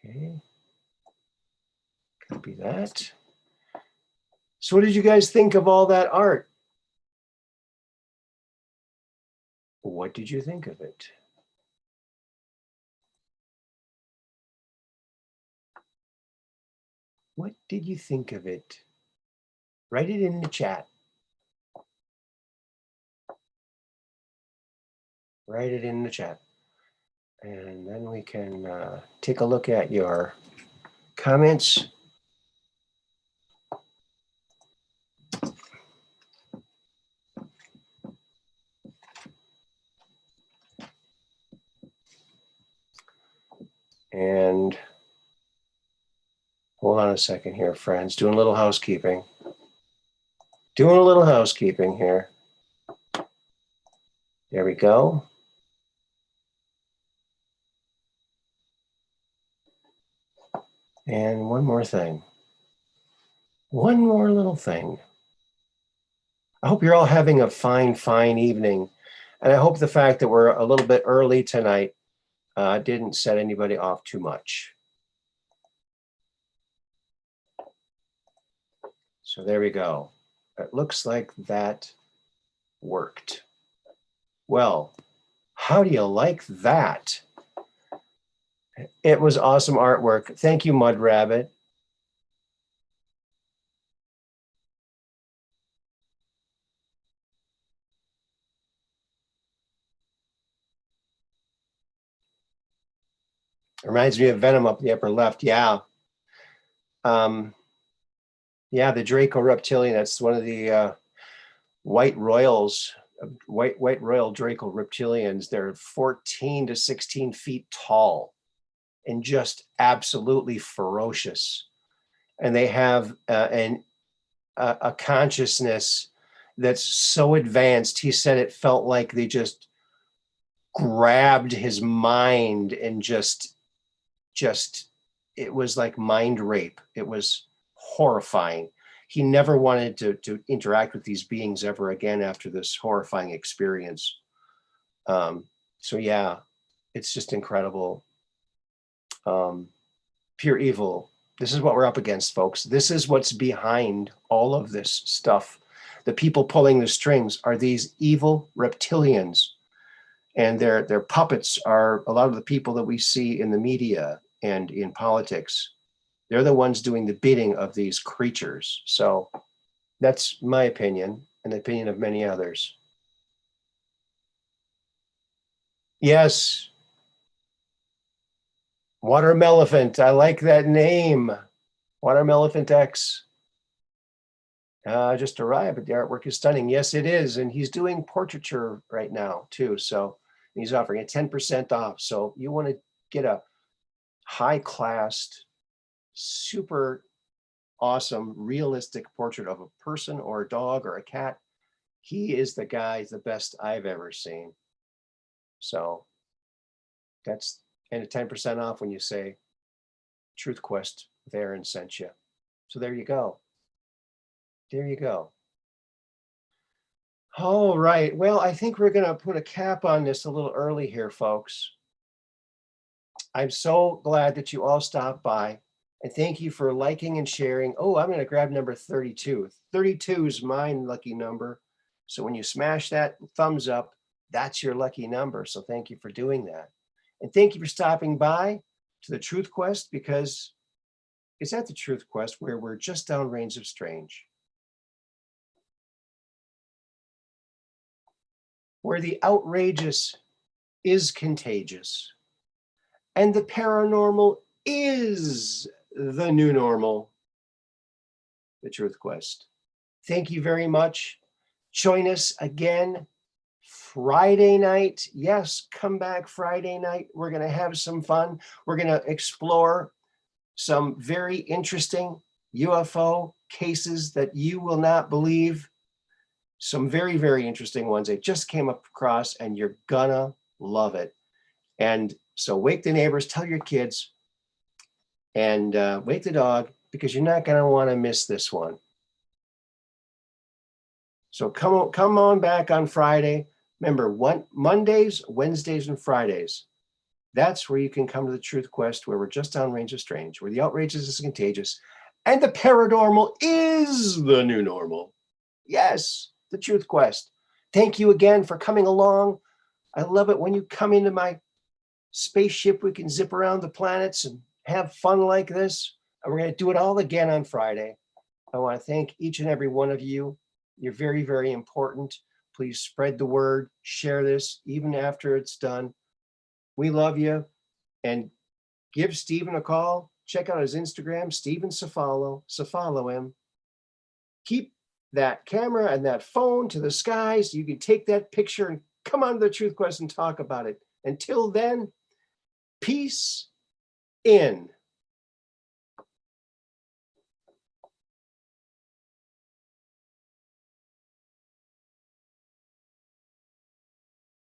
Okay. Copy that. So what did you guys think of all that art? What did you think of it? What did you think of it? Write it in the chat. Write it in the chat. And then we can take a look at your comments. And hold on a second here, friends. Doing a little housekeeping. Doing a little housekeeping here. There we go. And one more thing. One more little thing. I hope you're all having a fine, fine evening. And I hope the fact that we're a little bit early tonight didn't set anybody off too much. So there we go. It looks like that worked. Well, how do you like that? It was awesome artwork. Thank you, Mud Rabbit. Reminds me of Venom up in the upper left. Yeah. Yeah, the Draco reptilian. That's one of the white royals, white royal Draco reptilians. They're 14 to 16 feet tall and just absolutely ferocious. And they have a consciousness that's so advanced. He said it felt like they just grabbed his mind and just it was like mind rape. It was horrifying. He never wanted to interact with these beings ever again after this horrifying experience. So yeah, it's just incredible. Pure evil. This is what we're up against, folks. This is what's behind all of this stuff. The people pulling the strings are these evil reptilians, and their puppets are a lot of the people that we see in the media and in politics. They're the ones doing the bidding of these creatures. So that's my opinion and the opinion of many others. Yes. Watermelephant. I like that name. Watermelephant X. Just arrived, but the artwork is stunning. Yes, it is. And he's doing portraiture right now too. So he's offering a 10% off. So you want to get a high-class, super awesome, realistic portrait of a person or a dog or a cat. He is the guy, the best I've ever seen. So that's, and a 10% off when you say Truth Quest with Aaron sent you. So there you go. There you go. All right. Well, I think we're going to put a cap on this a little early here, folks. I'm so glad that you all stopped by. And thank you for liking and sharing. Oh, I'm going to grab number 32. 32 is my lucky number. So when you smash that thumbs up, that's your lucky number. So thank you for doing that. And thank you for stopping by to the Truth Quest, because it's at the Truth Quest where we're just downrange of strange, where the outrageous is contagious and the paranormal is the new normal. The Truth Quest. Thank you very much. Join us again Friday night. Yes, come back Friday night. We're going to have some fun. We're going to explore some very interesting, UFO cases that you will not believe. Some very, very interesting ones I just came across, and you're gonna love it. And so wake the neighbors, tell your kids, and wake the dog, because you're not gonna wanna miss this one. So come on back on Friday. Remember, Mondays, Wednesdays, and Fridays. That's where you can come to the Truth Quest, where we're just downrange of strange, where the outrageous is contagious, and the paranormal is the new normal. Yes, the Truth Quest. Thank you again for coming along. I love it when you come into my spaceship. We can zip around the planets and have fun like this. And we're going to do it all again on Friday. I want to thank each and every one of you. You're very, very important. Please spread the word, share this even after it's done. We love you. And give Stephen a call. Check out his Instagram, Stephen Cefalo. Follow him. Keep that camera and that phone to the sky so you can take that picture and come on to the Truth Quest and talk about it. Until then, peace in.